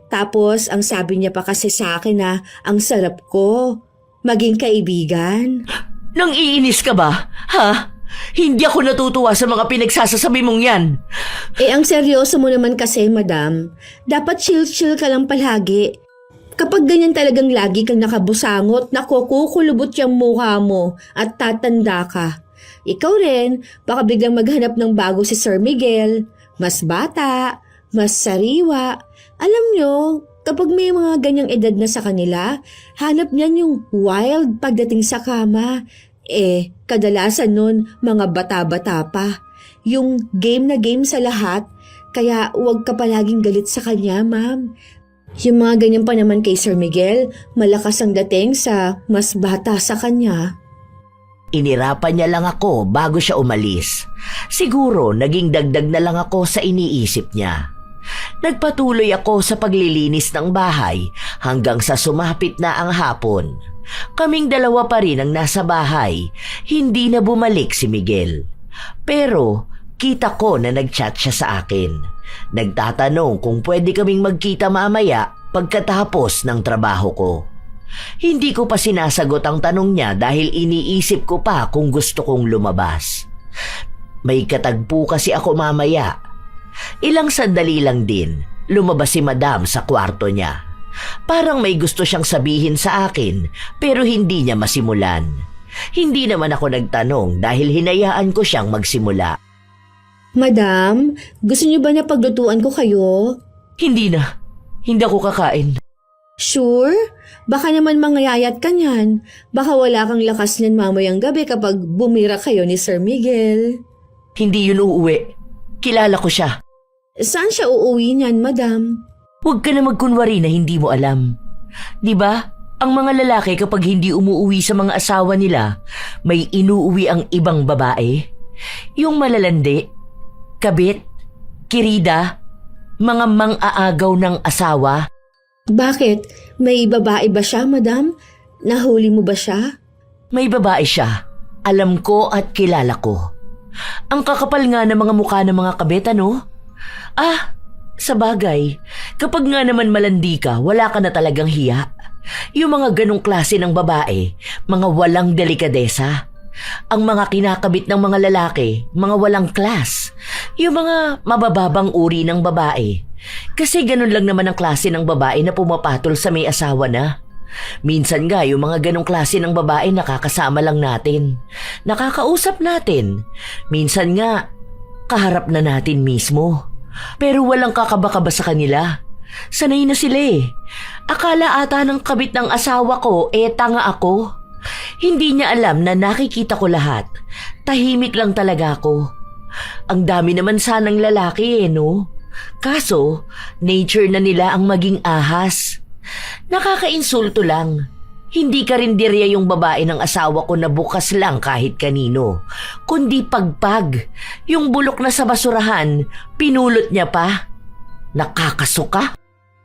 B: Tapos, ang sabi niya pa kasi sa akin na ang sarap ko. Maging kaibigan.
A: Nang iinis ka ba? Ha? Hindi ako natutuwa sa mga pinagsasasabi mong yan.
B: Ang seryoso mo naman kasi, Madam. Dapat chill-chill ka lang palagi. Kapag ganyan talagang lagi kang nakabusangot, kukulubot yung mukha mo at tatanda ka. Ikaw rin, baka biglang maghanap ng bago si Sir Miguel. Mas bata, mas sariwa. Alam nyo, Kapag may mga ganyang edad na sa kanila, hanap niyan yung wild pagdating sa kama. Kadalasan nun mga bata-bata pa. Yung game na game sa lahat, kaya huwag ka palaging galit sa kanya, ma'am. Yung mga ganyan pa naman kay Sir Miguel, malakas ang dating sa mas bata sa kanya.
A: Inirapan niya lang ako bago siya umalis. Siguro naging dagdag na lang ako sa iniisip niya. Nagpatuloy ako sa paglilinis ng bahay hanggang sa sumapit na ang hapon. Kaming dalawa pa rin ang nasa bahay, hindi na bumalik si Miguel. Pero kita ko na nag-chat siya sa akin. Nagtatanong kung pwede kaming magkita mamaya pagkatapos ng trabaho ko. Hindi ko pa sinasagot ang tanong niya dahil iniisip ko pa kung gusto kong lumabas. May katagpo kasi ako mamaya. Ilang sandali lang din, lumabas si Madam sa kwarto niya. Parang may gusto siyang sabihin sa akin pero hindi niya masimulan. Hindi naman ako nagtanong dahil hinayaan ko siyang magsimula.
B: Madam, gusto niyo ba na paglutuan ko kayo?
A: Hindi na. Hindi ako kakain.
B: Sure? Baka naman mangayayat ka niyan. Baka wala kang lakas niyan mamayang gabi kapag bumira kayo ni Sir Miguel.
A: Hindi yun uuwi. Kilala ko siya.
B: Saan siya uuwi niyan, madam?
A: Huwag ka na magkunwari na hindi mo alam. Di ba? Ang mga lalaki kapag hindi umuuwi sa mga asawa nila, may inuuwi ang ibang babae. Yung malalandi, kabit, kirida, mga mang-aagaw ng asawa.
B: Bakit? May babae ba siya, madam? Nahuli mo ba siya?
A: May babae siya. Alam ko at kilala ko. Ang kakapal nga ng mga mukha ng mga kabit, ano? Sa bagay, kapag nga naman malandi ka, wala ka na talagang hiya. Yung mga ganong klase ng babae, mga walang delikadesa. Ang mga kinakabit ng mga lalaki, mga walang class. Yung mga mabababang uri ng babae. Kasi ganun lang naman ang klase ng babae na pumapatol sa may asawa na. Minsan nga yung mga ganong klase ng babae nakakasama lang natin. Nakakausap natin. Minsan nga, kaharap na natin mismo. Pero walang kakaba-kaba sa kanila. Sanay na sila eh. Akala ata ng kabit ng asawa ko tanga ako. Hindi niya alam na nakikita ko lahat. Tahimik lang talaga ako. Ang dami naman sanang lalaki no? Kaso, nature na nila ang maging ahas. Nakakainsulto lang. Hindi ka rin dirya yung babae ng asawa ko na bukas lang kahit kanino. Kundi pagpag. Yung bulok na sa basurahan, pinulot niya pa. Nakakasuka.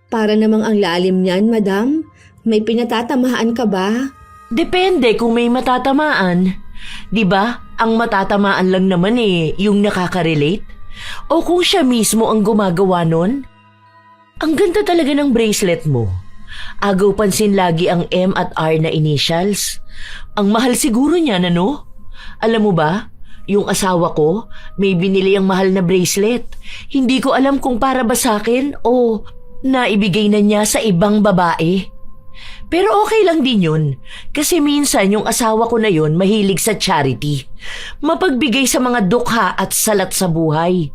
B: Para namang ang lalim niyan, madam. May pinatatamaan ka ba?
A: Depende kung may matatamaan. Di ba? Ang matatamaan lang naman yung nakaka-relate. O kung siya mismo ang gumagawa nun. Ang ganda talaga ng bracelet mo. Agaw pansin lagi ang M at R na initials. Ang mahal siguro niyan, ano? Alam mo ba, yung asawa ko, may binili ang mahal na bracelet. Hindi ko alam kung para ba sa akin o naibigay na niya sa ibang babae. Pero okay lang din yun. Kasi minsan yung asawa ko na yun mahilig sa charity. Mapagbigay sa mga dukha at salat sa buhay.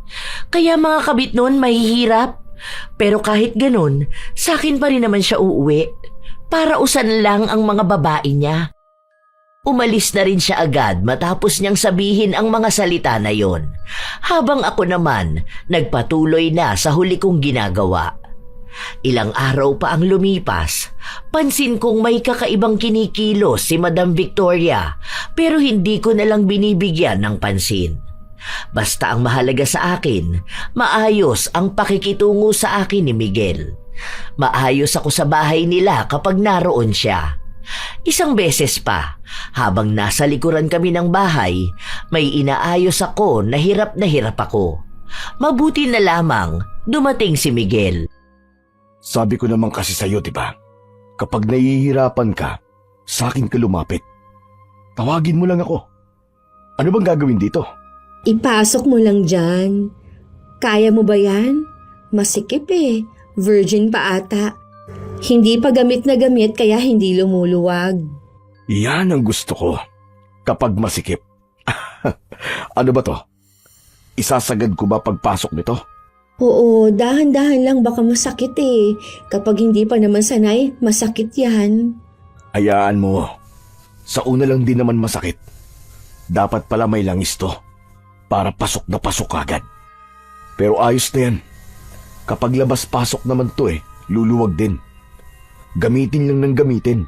A: Kaya mga kabit nun mahihirap. Pero kahit ganun, sa akin pa rin naman siya uuwi. Para usan lang ang mga babae niya. Umalis na rin siya agad matapos niyang sabihin ang mga salita na yon. Habang ako naman, nagpatuloy na sa huli kong ginagawa. Ilang araw pa ang lumipas, pansin kong may kakaibang kinikilos si Madam Victoria pero hindi ko nalang binibigyan ng pansin. Basta ang mahalaga sa akin, maayos ang pakikitungo sa akin ni Miguel. Maayos ako sa bahay nila kapag naroon siya. Isang beses pa, habang nasa likuran kami ng bahay, may inaayos ako na hirap ako. Mabuti na lamang dumating si Miguel.
C: Sabi ko naman kasi sa'yo, di ba? Kapag nahihirapan ka, sa akin ka lumapit. Tawagin mo lang ako. Ano bang gagawin dito?
B: Ipasok mo lang dyan. Kaya mo ba yan? Masikip Virgin pa ata. Hindi pa gamit na gamit kaya hindi lumuluwag.
C: Yan ang gusto ko. Kapag masikip. Ano ba to? Isasagad ko ba pagpasok nito?
B: Oo, dahan-dahan lang baka masakit eh. Kapag hindi pa naman sanay, masakit yan.
C: Hayaan mo. Sa una lang din naman masakit. Dapat pala may langis to. Para pasok na pasok agad. Pero ayos na yan. Kapag labas-pasok naman to luluwag din. Gamitin lang ng gamitin.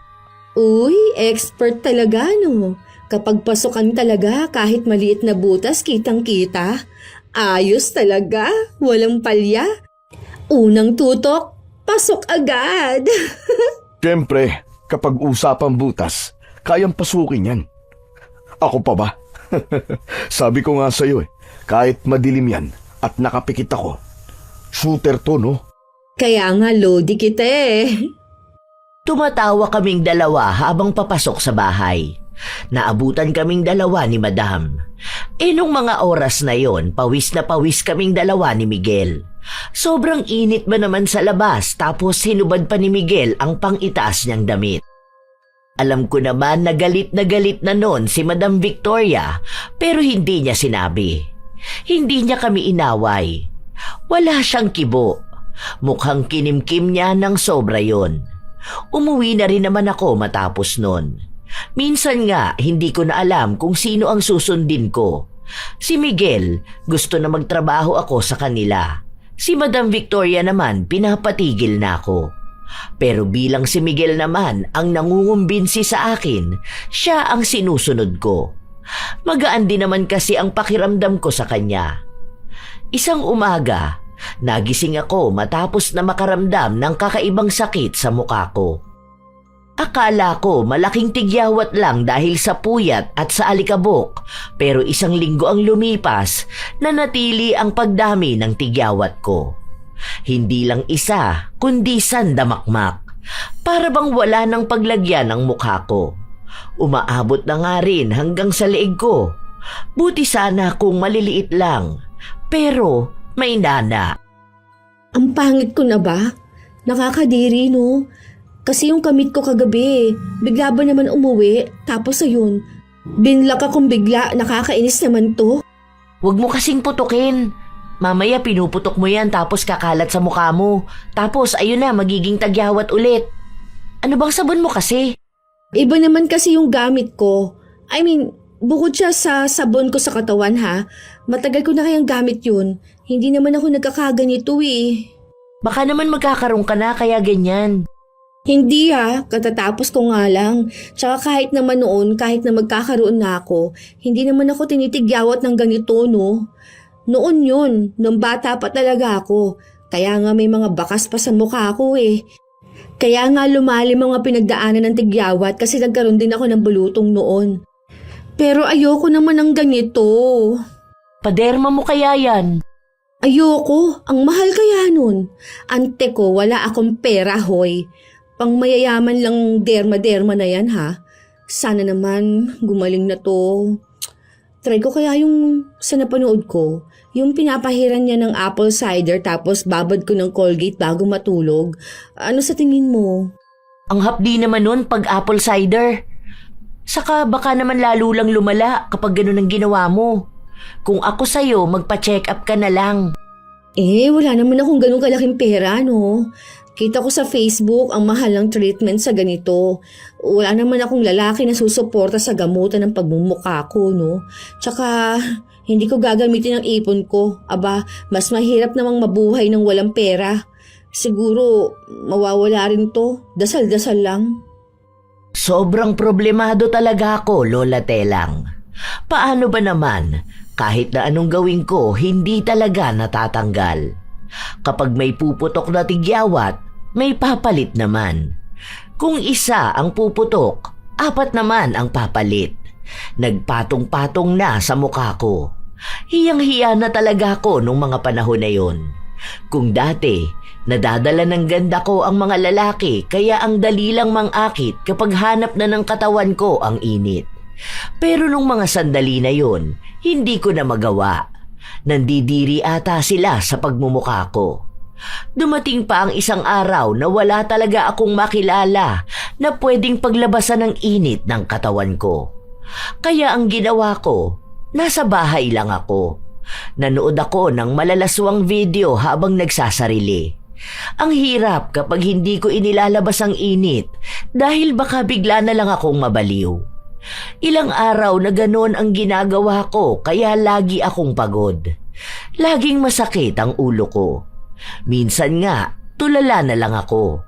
B: Uy, expert talaga no. Kapag pasukan talaga, kahit maliit na butas, kitang-kita. Ayos talaga, walang palya. Unang tutok, pasok agad.
C: Siyempre, kapag usapang butas, kayang pasukin yan. Ako pa ba? Sabi ko nga sa'yo kahit madilim yan at nakapikit ako, shooter to no?
B: Kaya nga lodi kita eh.
A: Tumatawa kaming dalawa habang papasok sa bahay. Naabutan kaming dalawa ni Madam. Nung mga oras na yon, pawis na pawis kaming dalawa ni Miguel. Sobrang init ba naman sa labas, tapos hinubad pa ni Miguel ang pang-itaas niyang damit. Alam ko naman na galit na noon si Madam Victoria, pero hindi niya sinabi. Hindi niya kami inaway. Wala siyang kibo. Mukhang kinimkim niya ng sobra yon. Umuwi na rin naman ako matapos nun. Minsan nga, hindi ko na alam kung sino ang susundin ko. Si Miguel, gusto na magtrabaho ako sa kanila. Si Madam Victoria naman, pinapatigil na ako. Pero bilang si Miguel naman ang nangungumbinsi sa akin, siya ang sinusunod ko. Magaan din naman kasi ang pakiramdam ko sa kanya. Isang umaga, nagising ako matapos na makaramdam ng kakaibang sakit sa mukha ko. Akala ko malaking tigyawat lang dahil sa puyat at sa alikabok, pero isang linggo ang lumipas na natili ang pagdami ng tigyawat ko. Hindi lang isa, kundi sandamakmak. Para bang wala nang paglagyan ang mukha ko. Umaabot na nga rin hanggang sa leeg ko. Buti sana kung maliliit lang, pero may nana.
B: Ang pangit ko na ba? Nakakadiri no? Kasi yung kamit ko kagabi, bigla ba naman umuwi, tapos ayun, binlak akong bigla, nakakainis naman to.
A: Huwag mo kasing putukin. Mamaya pinuputok mo yan tapos kakalat sa mukha mo. Tapos ayun na, magiging tagyawat ulit. Ano bang sabon mo kasi?
B: Iba naman kasi yung gamit ko. I mean, bukod siya sa sabon ko sa katawan ha, matagal ko na kayang gamit yun. Hindi naman ako nagkakaganito eh.
A: Baka naman magkakaroon ka na kaya ganyan.
B: Hindi ha, katatapos ko nga lang. Tsaka kahit naman noon, kahit na magkakaroon na ako, hindi naman ako tinitigyawat ng ganito no. Noon yun, nung bata pa talaga ako. Kaya nga may mga bakas pa sa mukha ko eh. Kaya nga lumalim mga pinagdaanan ng tigyawat kasi nagkaroon din ako ng bulutong noon. Pero ayoko naman ng ganito.
A: Paderma mo kaya yan.
B: Ayoko, ang mahal kaya nun. Ante ko, wala akong pera hoy. Pang mayayaman lang derma-derma na yan ha. Sana naman gumaling na to. Try ko kaya yung sa napanood ko, yung pinapahiran niya ng apple cider tapos babad ko ng Colgate bago matulog. Ano sa tingin mo?
A: Ang hapdi naman nun pag apple cider. Saka baka naman lalo lang lumala kapag ganun ang ginawa mo. Kung ako sa'yo, magpa-check up ka na lang.
B: Wala naman akong ganun kalaking pera no. Kita ko sa Facebook ang mahal ng treatment sa ganito. Wala naman akong lalaki na susuporta sa gamutan ng pagmumukha ko, no? Tsaka, hindi ko gagamitin ang ipon ko. Aba, mas mahirap namang mabuhay ng walang pera. Siguro, mawawala rin to. Dasal-dasal lang.
A: Sobrang problemado talaga ako, Lola Telang. Paano ba naman? Kahit na anong gawin ko, hindi talaga natatanggal. Kapag may puputok na tigyawat, may papalit naman. Kung isa ang puputok, 4 naman ang papalit. Nagpatong-patong na sa mukha ko. Hiyang-hiya na talaga ako nung mga panahon na yon. Kung dati, nadadala ng ganda ko ang mga lalaki kaya ang dali lang mangakit kapag hanap na ng katawan ko ang init. Pero nung mga sandali na yon, hindi ko na magawa. Nandidiri ata sila sa pagmumukha ko. Dumating pa ang isang araw na wala talaga akong makilala na pwedeng paglabasan ng init ng katawan ko. Kaya ang ginawa ko, nasa bahay lang ako. Nanood ako ng malalaswang video habang nagsasarili. Ang hirap kapag hindi ko inilalabas ang init dahil baka bigla na lang akong mabaliw. Ilang araw na ganon ang ginagawa ko kaya lagi akong pagod. Laging masakit ang ulo ko. Minsan nga, tulala na lang ako.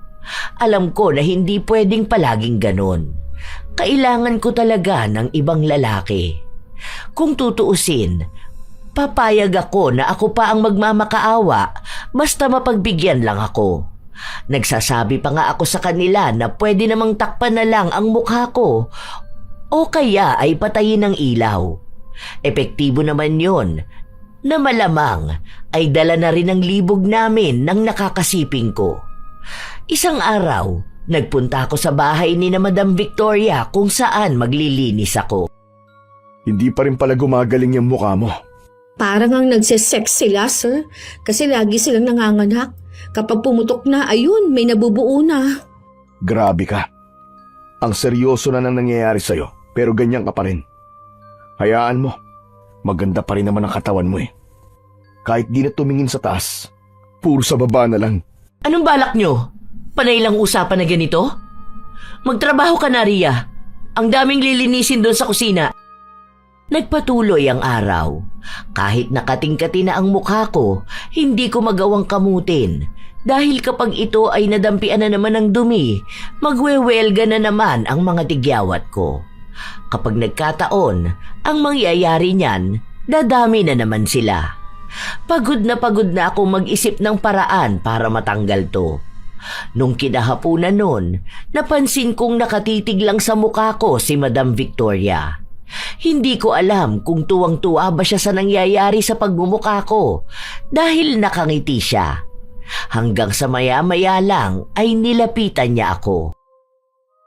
A: Alam ko na hindi pwedeng palaging ganon. Kailangan ko talaga ng ibang lalaki. Kung tutuusin, papayag ako na ako pa ang magmamakaawa basta mapagbigyan lang ako. Nagsasabi pa nga ako sa kanila na pwede namang takpan na lang ang mukha ko o kaya ay patayin ng ilaw. Epektibo naman yon na malamang ay dala na rin ang libog namin ng nakakasiping ko. Isang araw, nagpunta ako sa bahay ni na Madam Victoria kung saan maglilinis ako.
C: Hindi pa rin pala gumagaling yung mukha mo.
B: Parang ang nagsisex sila, sir. Kasi lagi silang nanganganak. Kapag pumutok na, ayun, may nabubuo na.
C: Grabe ka. Ang seryoso na nang nangyayari sa'yo, pero ganyan ka pa rin. Hayaan mo, maganda pa rin naman ang katawan mo eh. Kahit di na tumingin sa taas, puro sa baba na lang.
A: Anong balak nyo? Panay lang usapan na ganito? Magtrabaho ka na, Ria. Ang daming lilinisin doon sa kusina. Nagpatuloy ang araw. Kahit nakatingkati na ang mukha ko, hindi ko magawang kamutin. Dahil kapag ito ay nadampian na naman ng dumi, magwewelga na naman ang mga tigyawat ko. Kapag nagkataon, ang mangyayari niyan, dadami na naman sila. Pagod na ako mag-isip ng paraan para matanggal to. Nung kinahapunan nun, napansin kong nakatitig lang sa mukha ko si Madam Victoria. Hindi ko alam kung tuwang-tuwa ba siya sa nangyayari sa pagmumukha ko dahil nakangiti siya. Hanggang sa maya-maya lang ay nilapitan niya ako.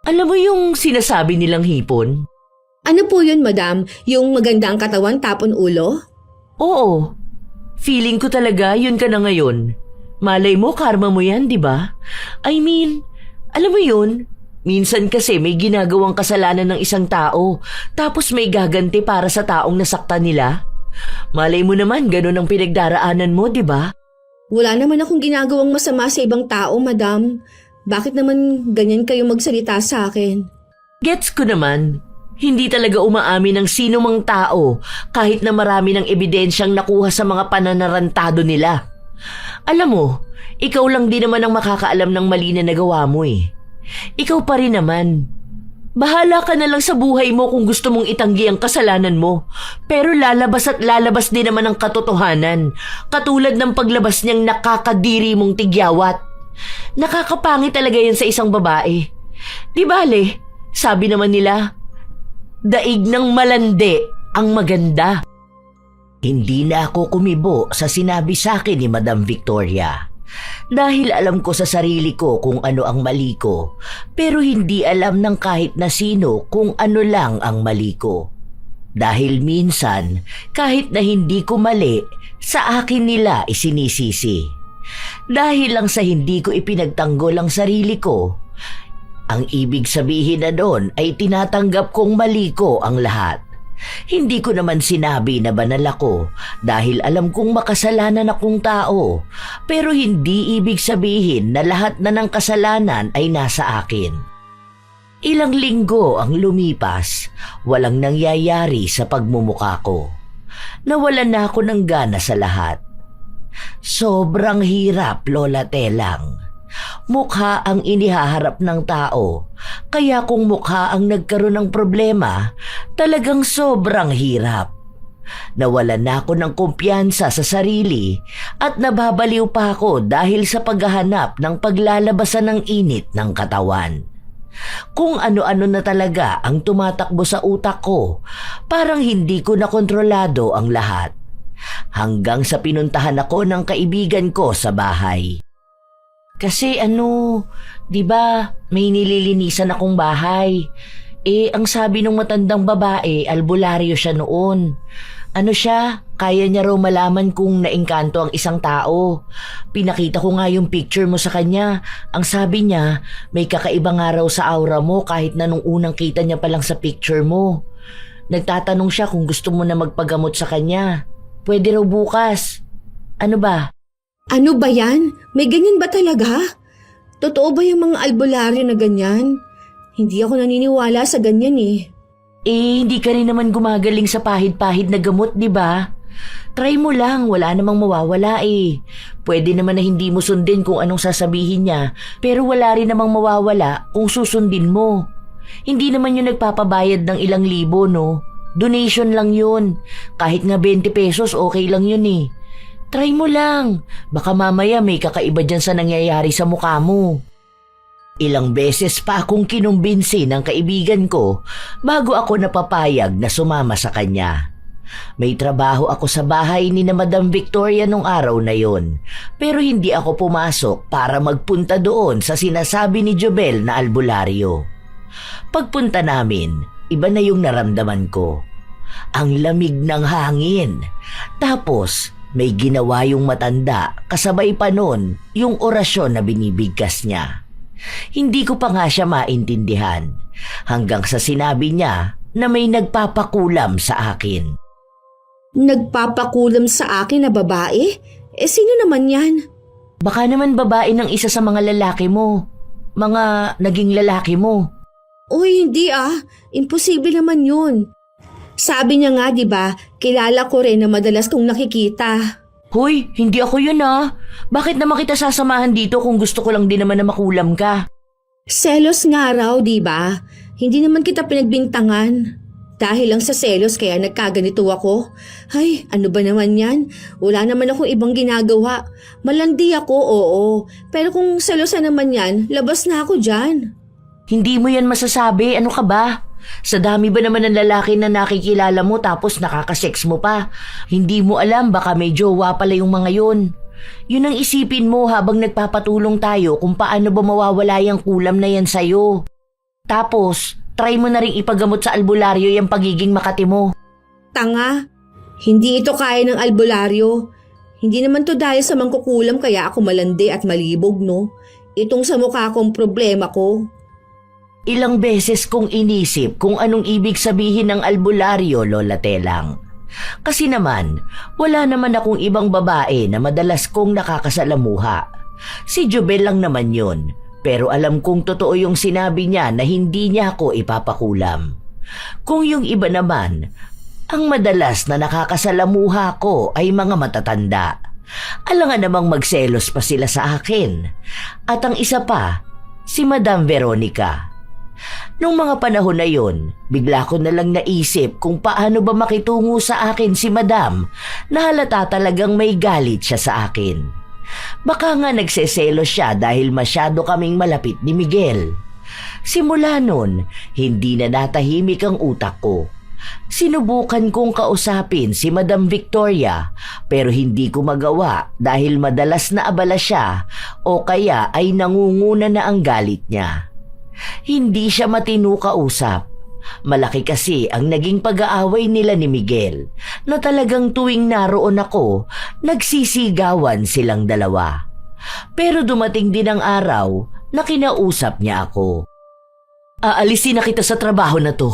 A: Alam mo yung sinasabi nilang hipon?
B: Ano po yun, madam? Yung maganda ang katawan tapon ulo?
A: Oo. Feeling ko talaga yun ka na ngayon. Malay mo, karma mo yan, di ba? I mean, alam mo yun? Minsan kasi may ginagawang kasalanan ng isang tao, tapos may gaganti para sa taong nasaktan nila. Malay mo naman, ganun ang pinagdaraanan mo, di ba?
B: Wala naman akong ginagawang masama sa ibang tao, madam. Bakit naman ganyan kayo magsalita sa akin?
A: Gets ko naman. Hindi talaga umaamin ng sino mang tao kahit na marami ng ebidensyang nakuha sa mga pananarantado nila. Alam mo, ikaw lang din naman ang makakaalam ng mali na nagawa mo eh. Ikaw pa rin naman. Bahala ka na lang sa buhay mo kung gusto mong itanggi ang kasalanan mo. Pero lalabas at lalabas din naman ang katotohanan. Katulad ng paglabas niyang nakakadiri mong tigyawat. Nakakapangit talaga yan sa isang babae. Di bale, sabi naman nila, daig ng malandi ang maganda. Hindi na ako kumibo sa sinabi sa akin ni Madam Victoria. Dahil alam ko sa sarili ko kung ano ang mali ko, pero hindi alam ng kahit na sino kung ano lang ang mali ko. Dahil minsan, kahit na hindi ko mali, sa akin nila isinisisi. Dahil lang sa hindi ko ipinagtanggol ang sarili ko, ang ibig sabihin na doon ay tinatanggap kong mali ko ang lahat. Hindi ko naman sinabi na banal ako dahil alam kong makasalanan akong tao, pero hindi ibig sabihin na lahat na ng kasalanan ay nasa akin. Ilang linggo ang lumipas, walang nangyayari sa pagmumukha ko. Nawalan na ako ng gana sa lahat. Sobrang hirap, Lola Telang. Mukha ang inihaharap ng tao, kaya kung mukha ang nagkaroon ng problema, talagang sobrang hirap. Nawalan na ako ng kumpiyansa sa sarili at nababaliw pa ako dahil sa paghahanap ng paglalabasan ng init ng katawan. Kung ano-ano na talaga ang tumatakbo sa utak ko, parang hindi ko nakontrolado ang lahat. Hanggang sa pinuntahan ako ng kaibigan ko sa bahay. Kasi di ba may nililinisan akong bahay. Ang sabi ng matandang babae, albularyo siya noon. Kaya niya raw malaman kung naengkanto ang isang tao. Pinakita ko nga yung picture mo sa kanya. Ang sabi niya, may kakaiba nga raw sa aura mo kahit na nung unang kita niya pa lang sa picture mo. Nagtatanong siya kung gusto mo na magpagamot sa kanya. Pwede raw bukas. Ano ba?
B: Ano ba yan? May ganyan ba talaga? Totoo ba yung mga albularyo na ganyan? Hindi ako naniniwala sa ganyan eh.
A: Hindi ka rin naman gumagaling sa pahid-pahid na gamot, di ba? Try mo lang, wala namang mawawala eh. Pwede naman na hindi mo sundin kung anong sasabihin niya, pero wala rin namang mawawala kung susundin mo. Hindi naman yun nagpapabayad ng ilang libo, no? Donation lang yun. Kahit nga 20 pesos, okay lang yun eh. Try mo lang. Baka mamaya may kakaiba dyan sa nangyayari sa mukha mo. Ilang beses pa akong kinumbinsi ng kaibigan ko bago ako napapayag na sumama sa kanya. May trabaho ako sa bahay ni na Madam Victoria nung araw na yon, pero hindi ako pumasok para magpunta doon sa sinasabi ni Jobel na albularyo. Pagpunta namin, iba na yung naramdaman ko. Ang lamig ng hangin. Tapos may ginawa yung matanda kasabay pa nun yung orasyon na binibigkas niya. Hindi ko pa nga siya maintindihan hanggang sa sinabi niya na may nagpapakulam sa akin.
B: Nagpapakulam sa akin na babae? Sino naman yan?
A: Baka naman babae ng isa sa mga lalaki mo. Mga naging lalaki mo.
B: Uy, hindi ah. Imposible naman yun. Sabi niya nga, di ba, kilala ko rin na madalas kong nakikita.
A: Hoy, hindi ako yun ah. Bakit naman kita sasamahan dito kung gusto ko lang din naman na makulam ka?
B: Selos nga raw, di ba? Hindi naman kita pinagbintangan. Dahil lang sa selos kaya nagkaganito ako. Ay, ano ba naman yan? Wala naman akong ibang ginagawa. Malandi ako, oo. Pero kung selosan naman yan, labas na ako dyan.
A: Hindi mo yan masasabi. Ano ka ba? Sa dami ba naman ng lalaki na nakikilala mo tapos nakakasex mo pa? Hindi mo alam baka may jowa pala yung mga yun. Yun ang isipin mo habang nagpapatulong tayo kung paano ba mawawala yung kulam na yan sa'yo. Tapos, try mo na rin ipagamot sa albularyo yung pagiging makati mo.
B: Tanga, hindi ito kaya ng albularyo. Hindi naman to dahil sa mangkukulam kaya ako malandi at malibog, no? Itong sa mukha kong problema ko.
A: Ilang beses kong inisip kung anong ibig sabihin ng albularyo, Lola Telang. Kasi naman, wala naman akong ibang babae na madalas kong nakakasalamuha. Si Jobel lang naman yun. Pero alam kong totoo yung sinabi niya na hindi niya ako ipapakulam. Kung yung iba naman, ang madalas na nakakasalamuha ko ay mga matatanda. Alangan namang magselos pa sila sa akin. At ang isa pa, si Madam Veronica. Nung mga panahon na yon, bigla ko na lang naisip kung paano ba makitungo sa akin si Madam na halata talagang may galit siya sa akin. Baka nga nagseselos siya dahil masyado kaming malapit ni Miguel. Simula nun, hindi na natahimik ang utak ko. Sinubukan kong kausapin si Madam Victoria pero hindi ko magawa dahil madalas na abala siya o kaya ay nangunguna na ang galit niya. Hindi siya matino kausap. Malaki kasi ang naging pag-aaway nila ni Miguel na talagang tuwing naroon ako, nagsisigawan silang dalawa. Pero dumating din ang araw na kinausap niya ako. Aalisin na kita sa trabaho na to.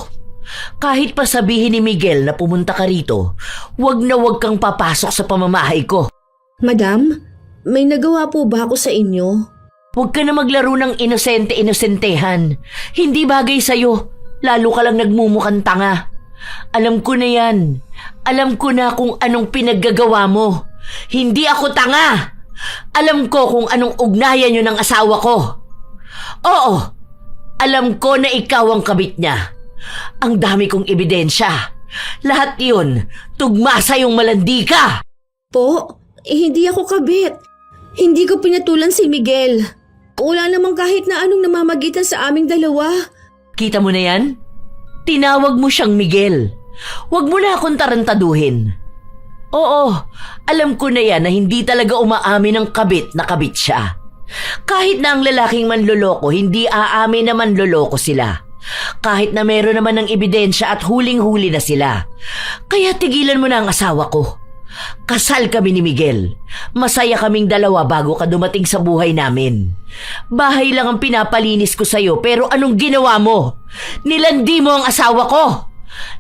A: Kahit pa sabihin ni Miguel na pumunta ka rito, wag na wag kang papasok sa pamamahay ko.
B: Madam, may nagawa po ba ako sa inyo?
A: Huwag ka na maglaro ng inosente-inosentehan. Hindi bagay sa'yo. Lalo ka lang nagmumukhang tanga. Alam ko na yan. Alam ko na kung anong pinaggagawa mo. Hindi ako tanga. Alam ko kung anong ugnayan yun ng asawa ko. Oo, alam ko na ikaw ang kabit niya. Ang dami kong ebidensya. Lahat yun, tugma sa yung malandi ka.
B: Po, hindi ako kabit. Hindi ko pinatulan si Miguel. Wala namang kahit na anong namamagitan sa aming dalawa.
A: Kita mo na yan? Tinawag mo siyang Miguel. Huwag mo na akong tarantaduhin. Oo, alam ko na yan na hindi talaga umaamin ng kabit na kabit siya. Kahit na ang lalaking manloloko, hindi aamin na manloloko sila. Kahit na meron naman ng ebidensya at huling-huli na sila. Kaya tigilan mo na ang asawa ko. Kasal kami ni Miguel. Masaya kaming dalawa bago ka dumating sa buhay namin. Bahay lang ang pinapalinis ko sa'yo pero anong ginawa mo? Nilandi mo ang asawa ko.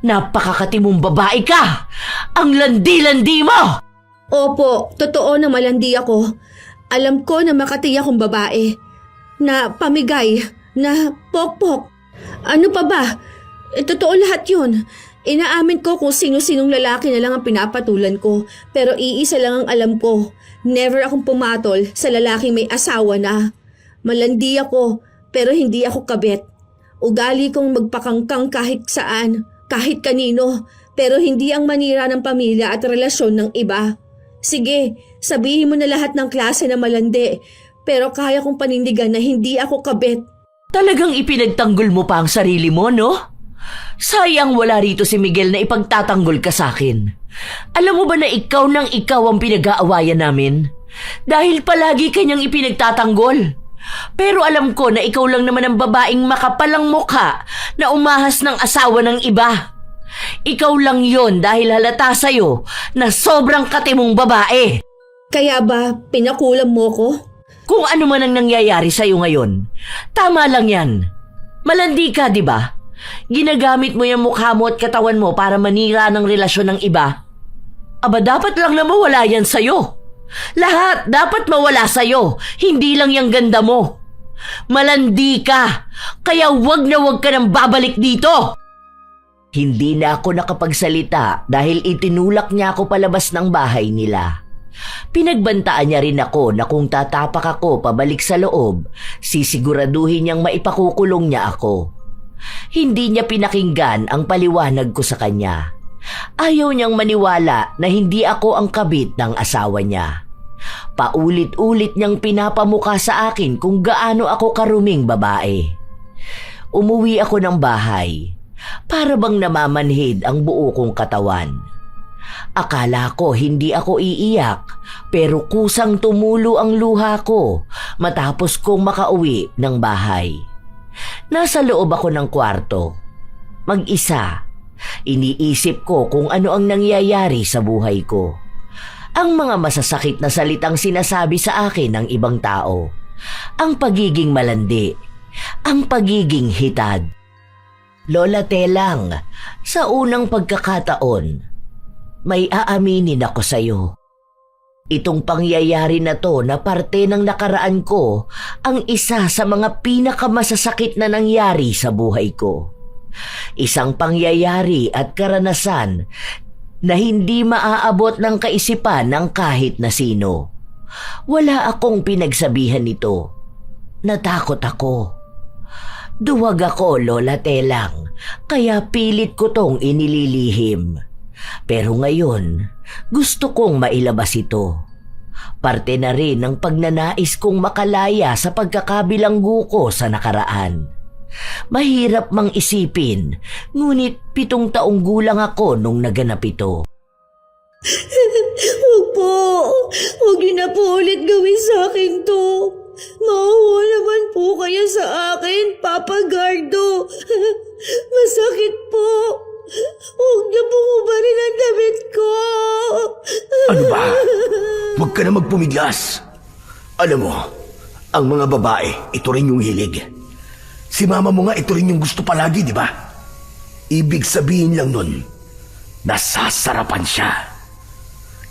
A: Napakakatimong babae ka! Ang landi-landi mo!
B: Opo, totoo na malandi ako. Alam ko na makati akong babae. Na pamigay, na pokpok. Ano pa ba? Totoo lahat yun. Inaamin ko kung sino-sinong lalaki na lang ang pinapatulan ko. Pero iisa lang ang alam ko. Never akong pumatol sa lalaking may asawa na. Malandi ako, pero hindi ako kabet. Ugali kong magpakangkang kahit saan, kahit kanino, pero hindi ang manira ng pamilya at relasyon ng iba. Sige, sabihin mo na lahat ng klase na malandi, pero kaya kong panindigan na hindi ako kabet.
A: Talagang ipinagtanggol mo pa ang sarili mo, no? Sayang wala rito si Miguel na ipagtatanggol ka sa akin. Alam mo ba na ikaw ang pinag-aawayan namin? Dahil palagi kanyang ipinagtatanggol. Pero alam ko na ikaw lang naman ang babaeng makapalang mukha na umahas ng asawa ng iba. Ikaw lang yon dahil halata sa'yo na sobrang katimong babae.
B: Kaya ba pinakulam mo ko?
A: Kung ano man ang nangyayari sa'yo ngayon, tama lang yan. Malandi ka, di ba? Ginagamit mo yung mukha mo at katawan mo para manira ng relasyon ng iba. Aba, dapat lang na mawala yan sa'yo. Lahat dapat mawala sa'yo, hindi lang yung ganda mo. Malandi ka, kaya wag na wag ka nang babalik dito. Hindi na ako nakapagsalita dahil itinulak niya ako palabas ng bahay nila. Pinagbantaan niya rin ako na kung tatapak ako pabalik sa loob, sisiguraduhin niyang maipakukulong niya ako. Hindi niya pinakinggan ang paliwanag ko sa kanya. Ayaw niyang maniwala na hindi ako ang kabit ng asawa niya. Paulit-ulit niyang pinapamukha sa akin kung gaano ako karuming babae. Umuwi ako ng bahay. Para bang namamanhid ang buo kong katawan. Akala ko hindi ako iiyak, pero kusang tumulo ang luha ko matapos kong makauwi ng bahay. Nasa loob ako ng kwarto. Mag-isa. Iniisip ko kung ano ang nangyayari sa buhay ko. Ang mga masasakit na salitang sinasabi sa akin ng ibang tao. Ang pagiging malandi. Ang pagiging hitad. Lola Telang, sa unang pagkakataon, may aaminin ako sa iyo. Itong pangyayari na to na parte ng nakaraan ko ang isa sa mga pinakamasasakit na nangyari sa buhay ko. Isang pangyayari at karanasan na hindi maaabot ng kaisipan ng kahit na sino. Wala akong pinagsabihan nito. Natakot ako. Duwag ako, Lola Telang, kaya pilit ko tong inililihim. Pero ngayon, gusto kong mailabas ito. Parte na rin ng pagnanais kong makalaya sa pagkakabilanggo ko sa nakaraan. Mahirap mang isipin, ngunit 7 taong gulang ako nung naganap ito.
B: Huwag po. Huwag niyo na po ulit gawin sa akin to. Maawa naman po kayo sa akin, Papa Gardo. Masakit po. Huwag niyo po ubarin ang damit ko.
D: Ano ba? Huwag ka na magpumiglas. Alam mo, ang mga babae, ito rin yung hilig. Si mama mo nga, ito rin yung gusto palagi, di ba? Ibig sabihin lang nun, nasasarapan siya.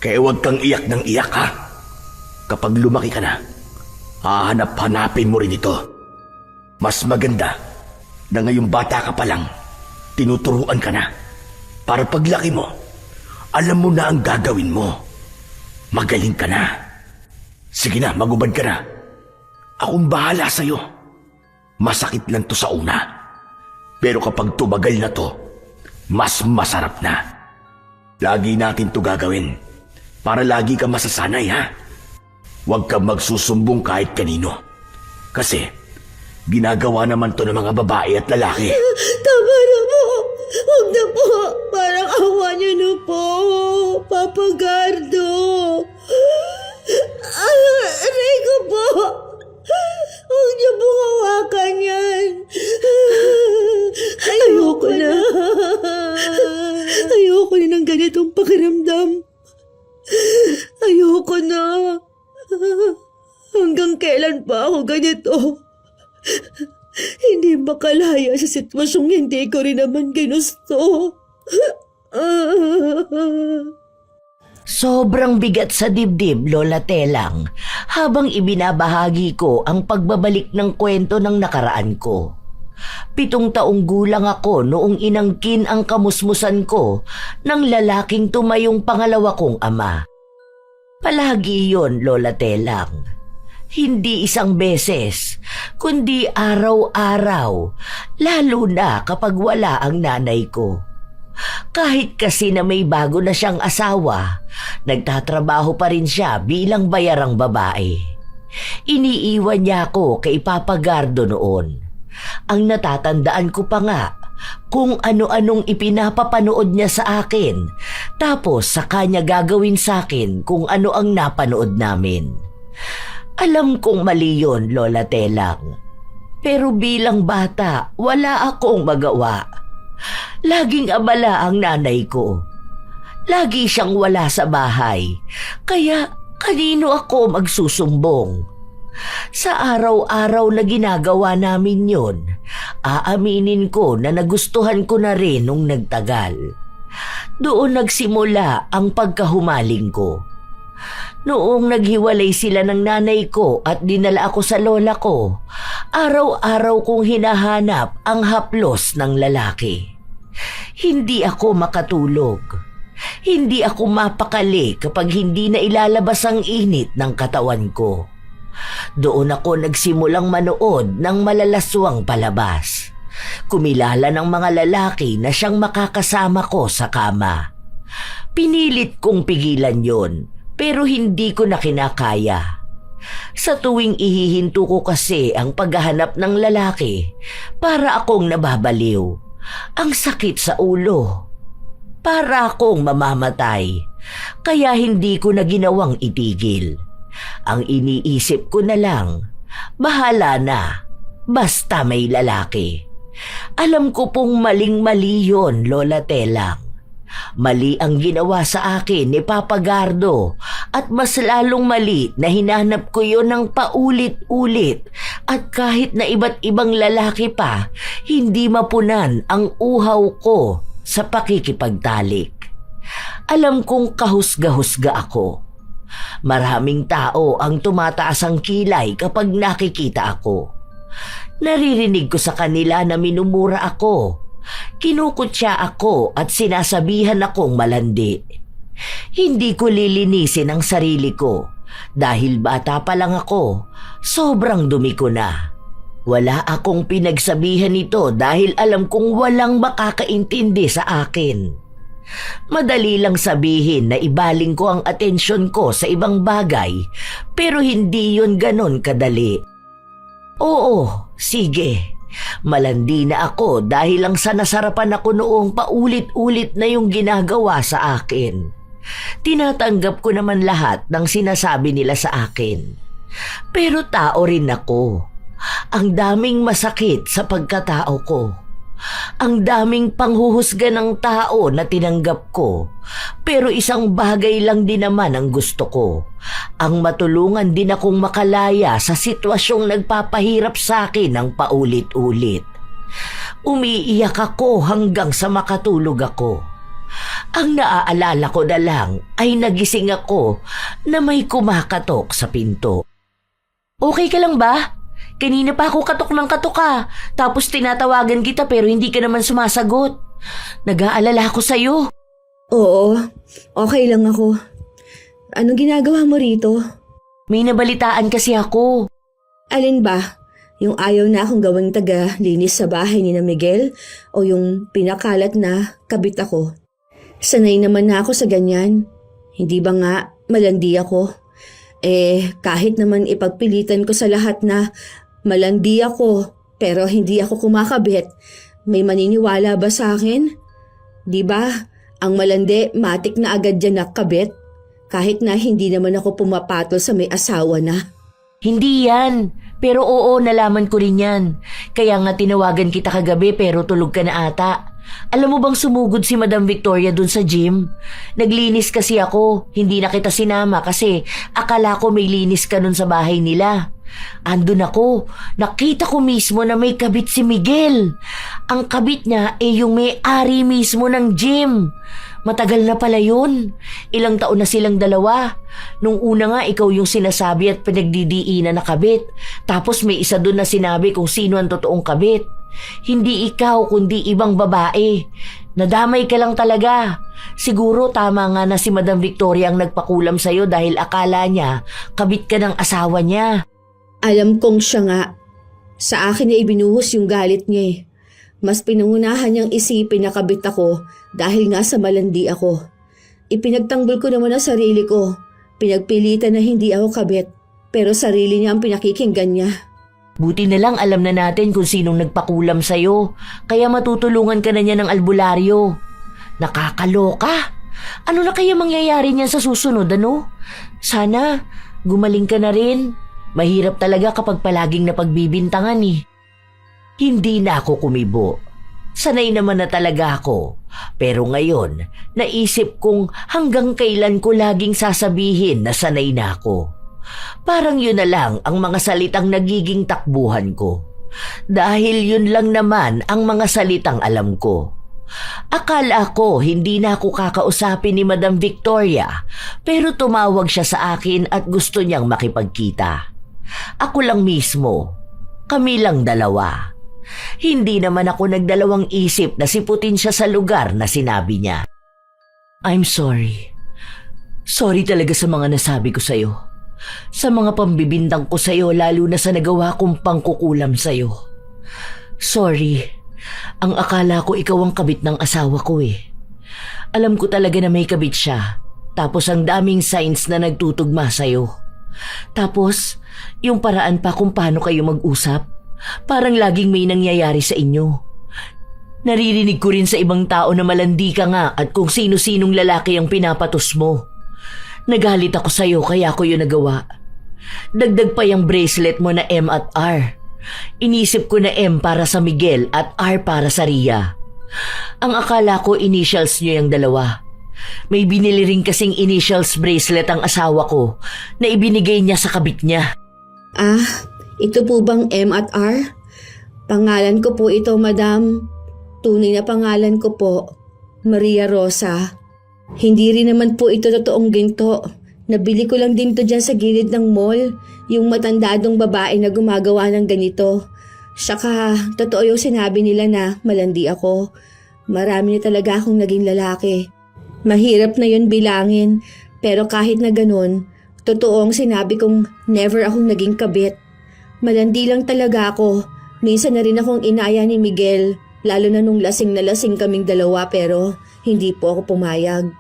D: Kaya huwag kang iyak ng iyak, ha? Kapag lumaki ka na, hahanap-hanapin mo rin ito. Mas maganda na ngayong bata ka pa lang, tinuturuan ka na. Para paglaki mo, alam mo na ang gagawin mo. Magaling ka na. Sige na, magubad ka na. Akong bahala sa'yo. Masakit lang to sa una. Pero kapag tumagal na to, mas masarap na. Lagi natin to gagawin. Para lagi ka masasanay, ha? Huwag kang magsusumbong kahit kanino. Kasi, ginagawa naman to ng mga babae at lalaki.
B: Tama na po. Huwag na po. Parang awa niyo na po, Papa Gardo. Aray ko po. Huwag niyo po hawakan yan. Ayoko na. Ayoko na ng ganitong pakiramdam. Ayoko na. Hanggang kailan pa ako ganito? Hindi makalaya sa sitwasyong hindi ko rin naman ginusto.
A: Sobrang bigat sa dibdib, Lola Telang, habang ibinabahagi ko ang pagbabalik ng kwento ng nakaraan ko. 7 taong gulang ako noong inangkin ang kamusmusan ko ng lalaking tumayong pangalawa kong ama. Palagi yon, Lola Telang. Hindi isang beses, kundi araw-araw, lalo na kapag wala ang nanay ko. Kahit kasi na may bago na siyang asawa, nagtatrabaho pa rin siya bilang bayarang babae. Iniiwan niya ako kay Papa Gardo noon. Ang natatandaan ko pa nga kung ano-anong ipinapapanood niya sa akin, tapos sa kanya gagawin sa akin kung ano ang napanood namin. Alam kong mali yun, Lola Telang. Pero bilang bata, wala akong magawa. Laging abala ang nanay ko. Lagi siyang wala sa bahay, kaya kanino ako magsusumbong? Sa araw-araw na ginagawa namin yon, aaminin ko na nagustuhan ko na rin nung nagtagal. Doon nagsimula ang pagkahumaling ko. Noong naghiwalay sila ng nanay ko at dinala ako sa lola ko, araw-araw kong hinahanap ang haplos ng lalaki. Hindi ako makatulog. Hindi ako mapakali kapag hindi na ilalabas ang init ng katawan ko. Doon ako nagsimulang manood ng malalaswang palabas. Kumilala ng mga lalaki na siyang makakasama ko sa kama. Pinilit kong pigilan yon, pero hindi ko na kinakaya. Sa tuwing ihihinto ko kasi ang paghahanap ng lalaki, para akong nababaliw. Ang sakit sa ulo. Para akong mamamatay, kaya hindi ko na ginawang itigil. Ang iniisip ko na lang, bahala na, basta may lalaki. Alam ko pong maling-mali yon, Lola Telang. Mali ang ginawa sa akin ni Papa Gardo at mas lalong mali na hinanap ko yon ng paulit-ulit at kahit na iba't ibang lalaki pa, hindi mapunan ang uhaw ko sa pakikipagtalik. Alam kong kahusga-husga ako. Maraming tao ang tumataas ang kilay kapag nakikita ako. Naririnig ko sa kanila na minumura ako. Kinukutya ako at sinasabihan akong malandi. Hindi ko lilinisin ang sarili ko dahil bata pa lang ako, sobrang dumi ko na. Wala akong pinagsabihan nito dahil alam kong walang makakaintindi sa akin. Madali lang sabihin na ibaling ko ang atensyon ko sa ibang bagay, pero hindi yun ganon kadali. Oo, sige. Malandi na ako dahil lang sa nasarapan ako noong paulit-ulit na yung ginagawa sa akin. Tinatanggap ko naman lahat ng sinasabi nila sa akin. Pero tao rin ako. Ang daming masakit sa pagkatao ko. Ang daming panghuhusga ng tao na tinanggap ko. Pero isang bagay lang din naman ang gusto ko. Ang matulungan din akong makalaya sa sitwasyong nagpapahirap sa akin ng paulit-ulit. Umiiyak ako hanggang sa makatulog ako. Ang naaalala ko na lang ay nagising ako na may kumakatok sa pinto. Okay ka lang ba? Kanina pa ako katok ng katok ka. Tapos tinatawagan kita pero hindi ka naman sumasagot. Nag-aalala ako sa'yo.
B: Oo, okay lang ako. Anong ginagawa mo rito?
A: May nabalitaan kasi ako.
B: Alin ba? Yung ayaw na akong gawing taga-linis sa bahay ni na Miguel o yung pinakalat na kabit ako? Sanay naman na ako sa ganyan. Hindi ba nga malandi ako? Kahit naman ipagpilitan ko sa lahat na malandi ako pero hindi ako kumakabit, may maniniwala ba sa akin? Di ba? Ang malandi, matik na agad dyan nakabit. Kahit na hindi naman ako pumapatol sa may asawa na.
A: Hindi yan. Pero oo, nalaman ko rin yan. Kaya nga tinawagan kita kagabi pero tulog ka na ata. Alam mo bang sumugod si Madam Victoria dun sa gym? Naglinis kasi ako. Hindi na kita sinama kasi akala ko may linis ka nun sa bahay nila. Andun ako, nakita ko mismo na may kabit si Miguel. Ang kabit niya yung may-ari mismo ng gym. Matagal na pala yun. Ilang taon na silang dalawa. Nung una nga ikaw yung sinasabi at pinagdidiinan na kabit. Tapos may isa doon na sinabi kung sino ang totoong kabit. Hindi ikaw kundi ibang babae. Nadamay ka lang talaga. Siguro tama nga na si Madam Victoria ang nagpakulam sa'yo dahil akala niya kabit ka ng asawa niya.
B: Alam kong siya nga. Sa akin niya ibinuhos yung galit niya eh. Mas pinangunahan niyang isipin na kabit ako dahil nga sa malandi ako. Ipinagtanggol ko naman ang sarili ko. Pinagpilitan na hindi ako kabit, pero sarili niya ang pinakikinggan niya.
A: Buti na lang alam na natin kung sinong nagpakulam sa'yo, kaya matutulungan ka na niya ng albularyo. Nakakaloka! Ano na kaya mangyayari niyan sa susunod, ano? Sana gumaling ka na rin. Mahirap talaga kapag palaging napagbibintangan eh. Hindi na ako kumibo. Sanay naman na talaga ako. Pero ngayon, naisip kong hanggang kailan ko laging sasabihin na sanay na ako. Parang yun na lang ang mga salitang nagiging takbuhan ko. Dahil yun lang naman ang mga salitang alam ko. Akala ko hindi na ako kakausapin ni Madam Victoria, pero tumawag siya sa akin at gusto niyang makipagkita. Ako lang mismo. Kami lang dalawa. Hindi naman ako nagdalawang isip na siputin siya sa lugar na sinabi niya. I'm sorry. Sorry talaga sa mga nasabi ko sa'yo. Sa mga pambibintang ko sa'yo lalo na sa nagawa kong pangkukulam sa'yo. Sorry. Ang akala ko ikaw ang kabit ng asawa ko eh. Alam ko talaga na may kabit siya. Tapos ang daming signs na nagtutugma sa'yo. Tapos, yung paraan pa kung paano kayo mag-usap, parang laging may nangyayari sa inyo. Naririnig ko rin sa ibang tao na malandi ka nga at kung sino-sinong lalaki ang pinapatos mo. Nagalit ako sa'yo kaya ko yun nagawa. Dagdag pa yung bracelet mo na M at R. Inisip ko na M para sa Miguel at R para sa Ria. Ang akala ko initials nyo yung dalawa. May binili rin kasing initials bracelet ang asawa ko na ibinigay niya sa kabit niya.
B: Ah, ito po bang M at R? Pangalan ko po ito, madam. Tunay na pangalan ko po, Maria Rosa. Hindi rin naman po ito totoong ginto. Nabili ko lang din to dyan sa gilid ng mall, yung matandadong babae na gumagawa ng ganito. Saka, totoo yung sinabi nila na malandi ako. Marami na talaga akong naging lalaki. Mahirap na yun bilangin, pero kahit na ganun, totoo ang sinabi kong never akong naging kabit. Malandi lang talaga ako. Minsan na rin akong inaya ni Miguel, lalo na nung lasing na lasing kaming dalawa pero hindi po ako pumayag.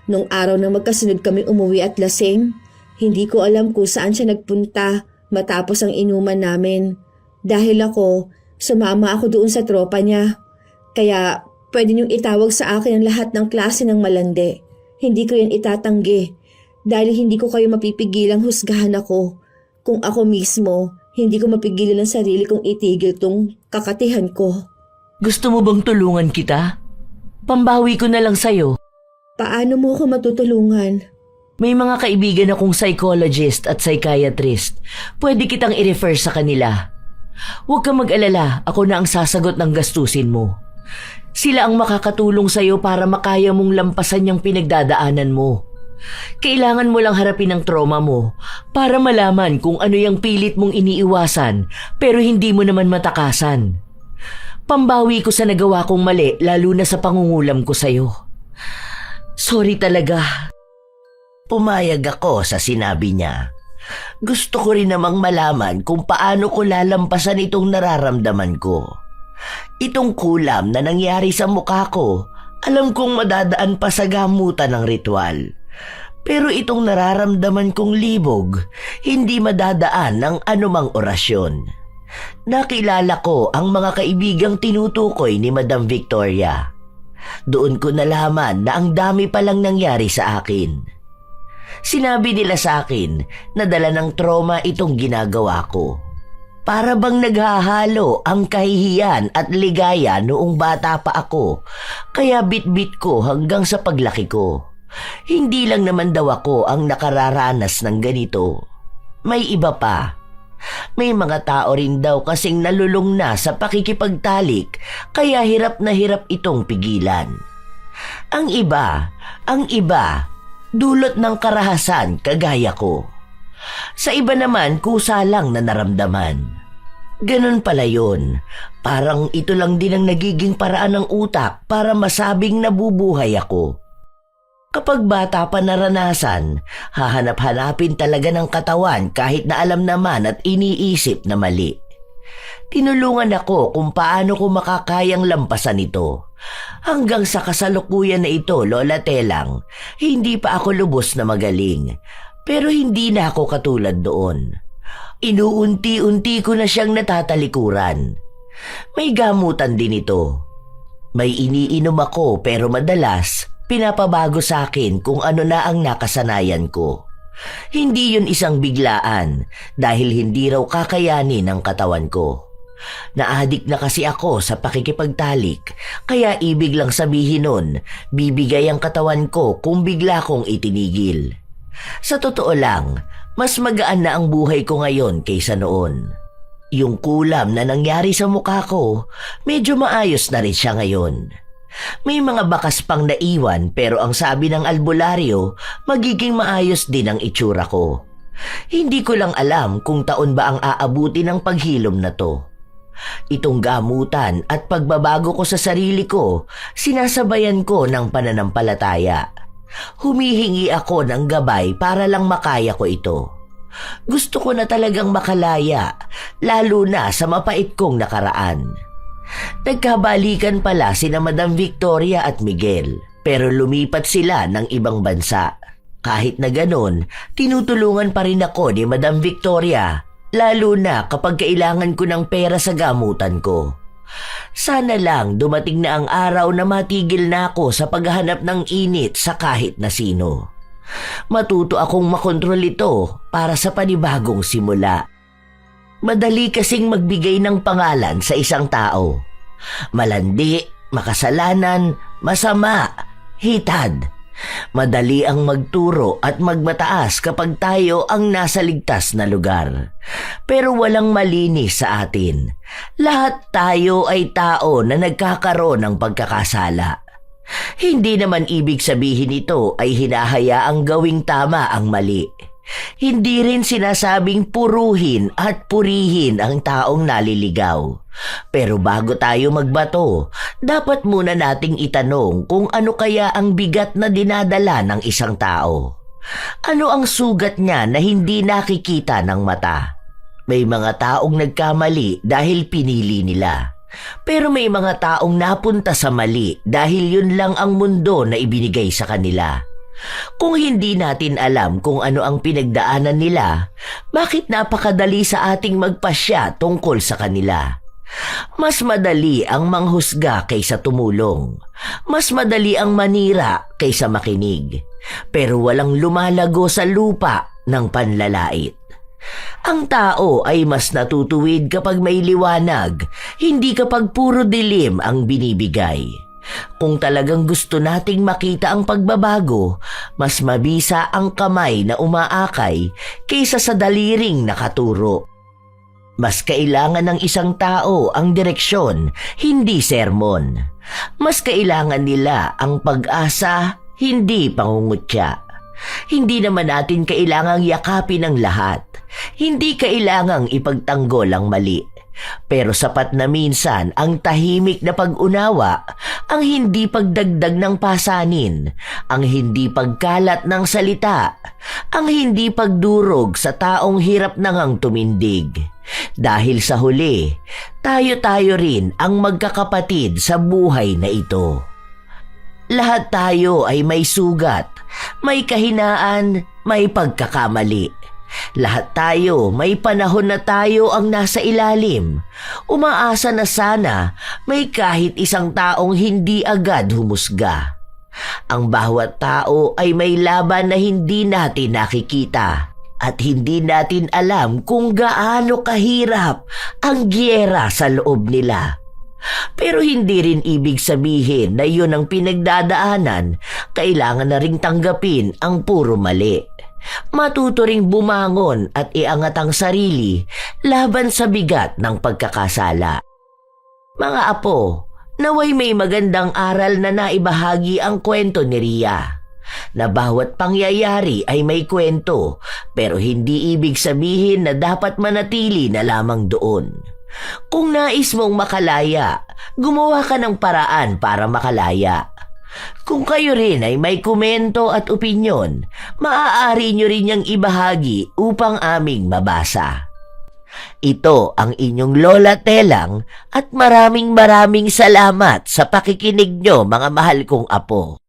B: Nung araw na magkasunod kami umuwi at lasing, hindi ko alam kung saan siya nagpunta matapos ang inuman namin. Dahil ako, sumama ako doon sa tropa niya. Kaya pwede niyong itawag sa akin ang lahat ng klase ng malandi. Hindi ko yan itatanggi dahil hindi ko kayo mapipigilang husgahan ako. Kung ako mismo, hindi ko mapigilan ang sarili kong itigil tong kakatihan ko.
A: Gusto mo bang tulungan kita? Pambawi ko na lang sa'yo.
B: Paano mo ako matutulungan?
A: May mga kaibigan akong psychologist at psychiatrist. Pwede kitang i-refer sa kanila. Huwag kang mag-alala, ako na ang sasagot ng gastusin mo. Sila ang makakatulong sa'yo para makaya mong lampasan yung pinagdadaanan mo. Kailangan mo lang harapin ang trauma mo para malaman kung ano yung pilit mong iniiwasan pero hindi mo naman matakasan. Pambawi ko sa nagawa kong mali lalo na sa pangungulam ko sa'yo. Sorry talaga. Pumayag ako sa sinabi niya. Gusto ko rin namang malaman kung paano ko lalampasan itong nararamdaman ko. Itong kulam na nangyari sa mukha ko, alam kong madadaan pa sa gamutan ng ritual. Pero itong nararamdaman kong libog, hindi madadaan ng anumang orasyon. Nakilala ko ang mga kaibigang tinutukoy ni Madam Victoria. Doon ko nalaman na ang dami palang nangyari sa akin. Sinabi nila sa akin na dala ng trauma itong ginagawa ko. Para bang naghahalo ang kahihiyan at ligaya noong bata pa ako, kaya bit-bit ko hanggang sa paglaki ko. Hindi lang naman daw ako ang nakararanas ng ganito. May iba pa. May mga tao rin daw kasing nalulung na sa pakikipagtalik kaya hirap na hirap itong pigilan. Ang iba, dulot ng karahasan kagaya ko. Sa iba naman kusa lang na naramdaman. Ganon pala yun. Parang ito lang din ang nagiging paraan ng utak para masabing nabubuhay ako. Kapag bata pa naranasan, hahanap-hanapin talaga ng katawan kahit na alam naman at iniisip na mali. Tinulungan ako kung paano ko makakayang lampasan ito. Hanggang sa kasalukuyan na ito, Lola Telang, hindi pa ako lubos na magaling. Pero hindi na ako katulad doon. Inuunti-unti ko na siyang natatalikuran. May gamutan din ito. May iniinom ako pero madalas pinapabago sa akin kung ano na ang nakasanayan ko. Hindi yun isang biglaan dahil hindi raw kakayanin ng katawan ko. Naadik na kasi ako sa pakikipagtalik kaya ibig lang sabihin nun, bibigay ang katawan ko kung bigla kong itinigil. Sa totoo lang, mas magaan na ang buhay ko ngayon kaysa noon. Yung kulam na nangyari sa mukha ko, medyo maayos na rin siya ngayon. May mga bakas pang naiwan pero ang sabi ng albularyo, magiging maayos din ang itsura ko. Hindi ko lang alam kung taon ba ang aabuti ng paghilom na to. Itong gamutan at pagbabago ko sa sarili ko, sinasabayan ko ng pananampalataya. Humihingi ako ng gabay para lang makaya ko ito. Gusto ko na talagang makalaya, lalo na sa mapait kong nakaraan. Nagkabalikan pala sina Madam Victoria at Miguel, pero lumipat sila ng ibang bansa. Kahit na ganon, tinutulungan pa rin ako ni Madam Victoria, lalo na kapag kailangan ko ng pera sa gamutan ko. Sana lang dumating na ang araw na matigil na ako sa paghahanap ng init sa kahit na sino. Matuto akong makontrol ito para sa panibagong simula. Madali kasing magbigay ng pangalan sa isang tao. Malandi, makasalanan, masama, hitad. Madali ang magturo at magmataas kapag tayo ang nasa ligtas na lugar. Pero walang malinis sa atin. Lahat tayo ay tao na nagkakaroon ng pagkakasala. Hindi naman ibig sabihin ito ay hinahayaang gawing tama ang mali. Hindi rin sinasabing puruhin at purihin ang taong naliligaw. Pero bago tayo magbato, dapat muna nating itanong kung ano kaya ang bigat na dinadala ng isang tao. Ano ang sugat niya na hindi nakikita ng mata? May mga taong nagkamali dahil pinili nila. Pero may mga taong napunta sa mali dahil yun lang ang mundo na ibinigay sa kanila. Kung hindi natin alam kung ano ang pinagdaanan nila, bakit napakadali sa ating magpasya tungkol sa kanila? Mas madali ang manghusga kaysa tumulong. Mas madali ang manira kaysa makinig. Pero walang lumalago sa lupa ng panlalait. Ang tao ay mas natutuwid kapag may liwanag, hindi kapag puro dilim ang binibigay. Kung talagang gusto nating makita ang pagbabago, mas mabisa ang kamay na umaakay kaysa sa daliring nakaturo. Mas kailangan ng isang tao ang direksyon, hindi sermon. Mas kailangan nila ang pag-asa, hindi pangungutya. Hindi naman natin kailangang yakapin ang lahat. Hindi kailangang ipagtanggol ang mali. Pero sapat na minsan ang tahimik na pag-unawa, ang hindi pagdagdag ng pasanin, ang hindi pagkalat ng salita, ang hindi pagdurog sa taong hirap na ngang tumindig. Dahil sa huli, tayo-tayo rin ang magkakapatid sa buhay na ito. Lahat tayo ay may sugat, may kahinaan, may pagkakamali. Lahat tayo may panahon na tayo ang nasa ilalim. Umaasa na sana may kahit isang taong hindi agad humusga. Ang bawat tao ay may laban na hindi natin nakikita at hindi natin alam kung gaano kahirap ang giyera sa loob nila. Pero hindi rin ibig sabihin na yun ang pinagdadaanan, kailangan na ring tanggapin ang puro mali. Matuto ring bumangon at iangat ang sarili laban sa bigat ng pagkakasala. Mga apo, naway may magandang aral na naibahagi ang kwento ni Ria, na bawat pangyayari ay may kwento, pero hindi ibig sabihin na dapat manatili na lamang doon. Kung nais mong makalaya, gumawa ka ng paraan para makalaya. Kung kayo rin ay may komento at opinyon, maaari nyo rin niyang ibahagi upang aming mabasa. Ito ang inyong Lola Telang at maraming salamat sa pakikinig nyo, mga mahal kong apo.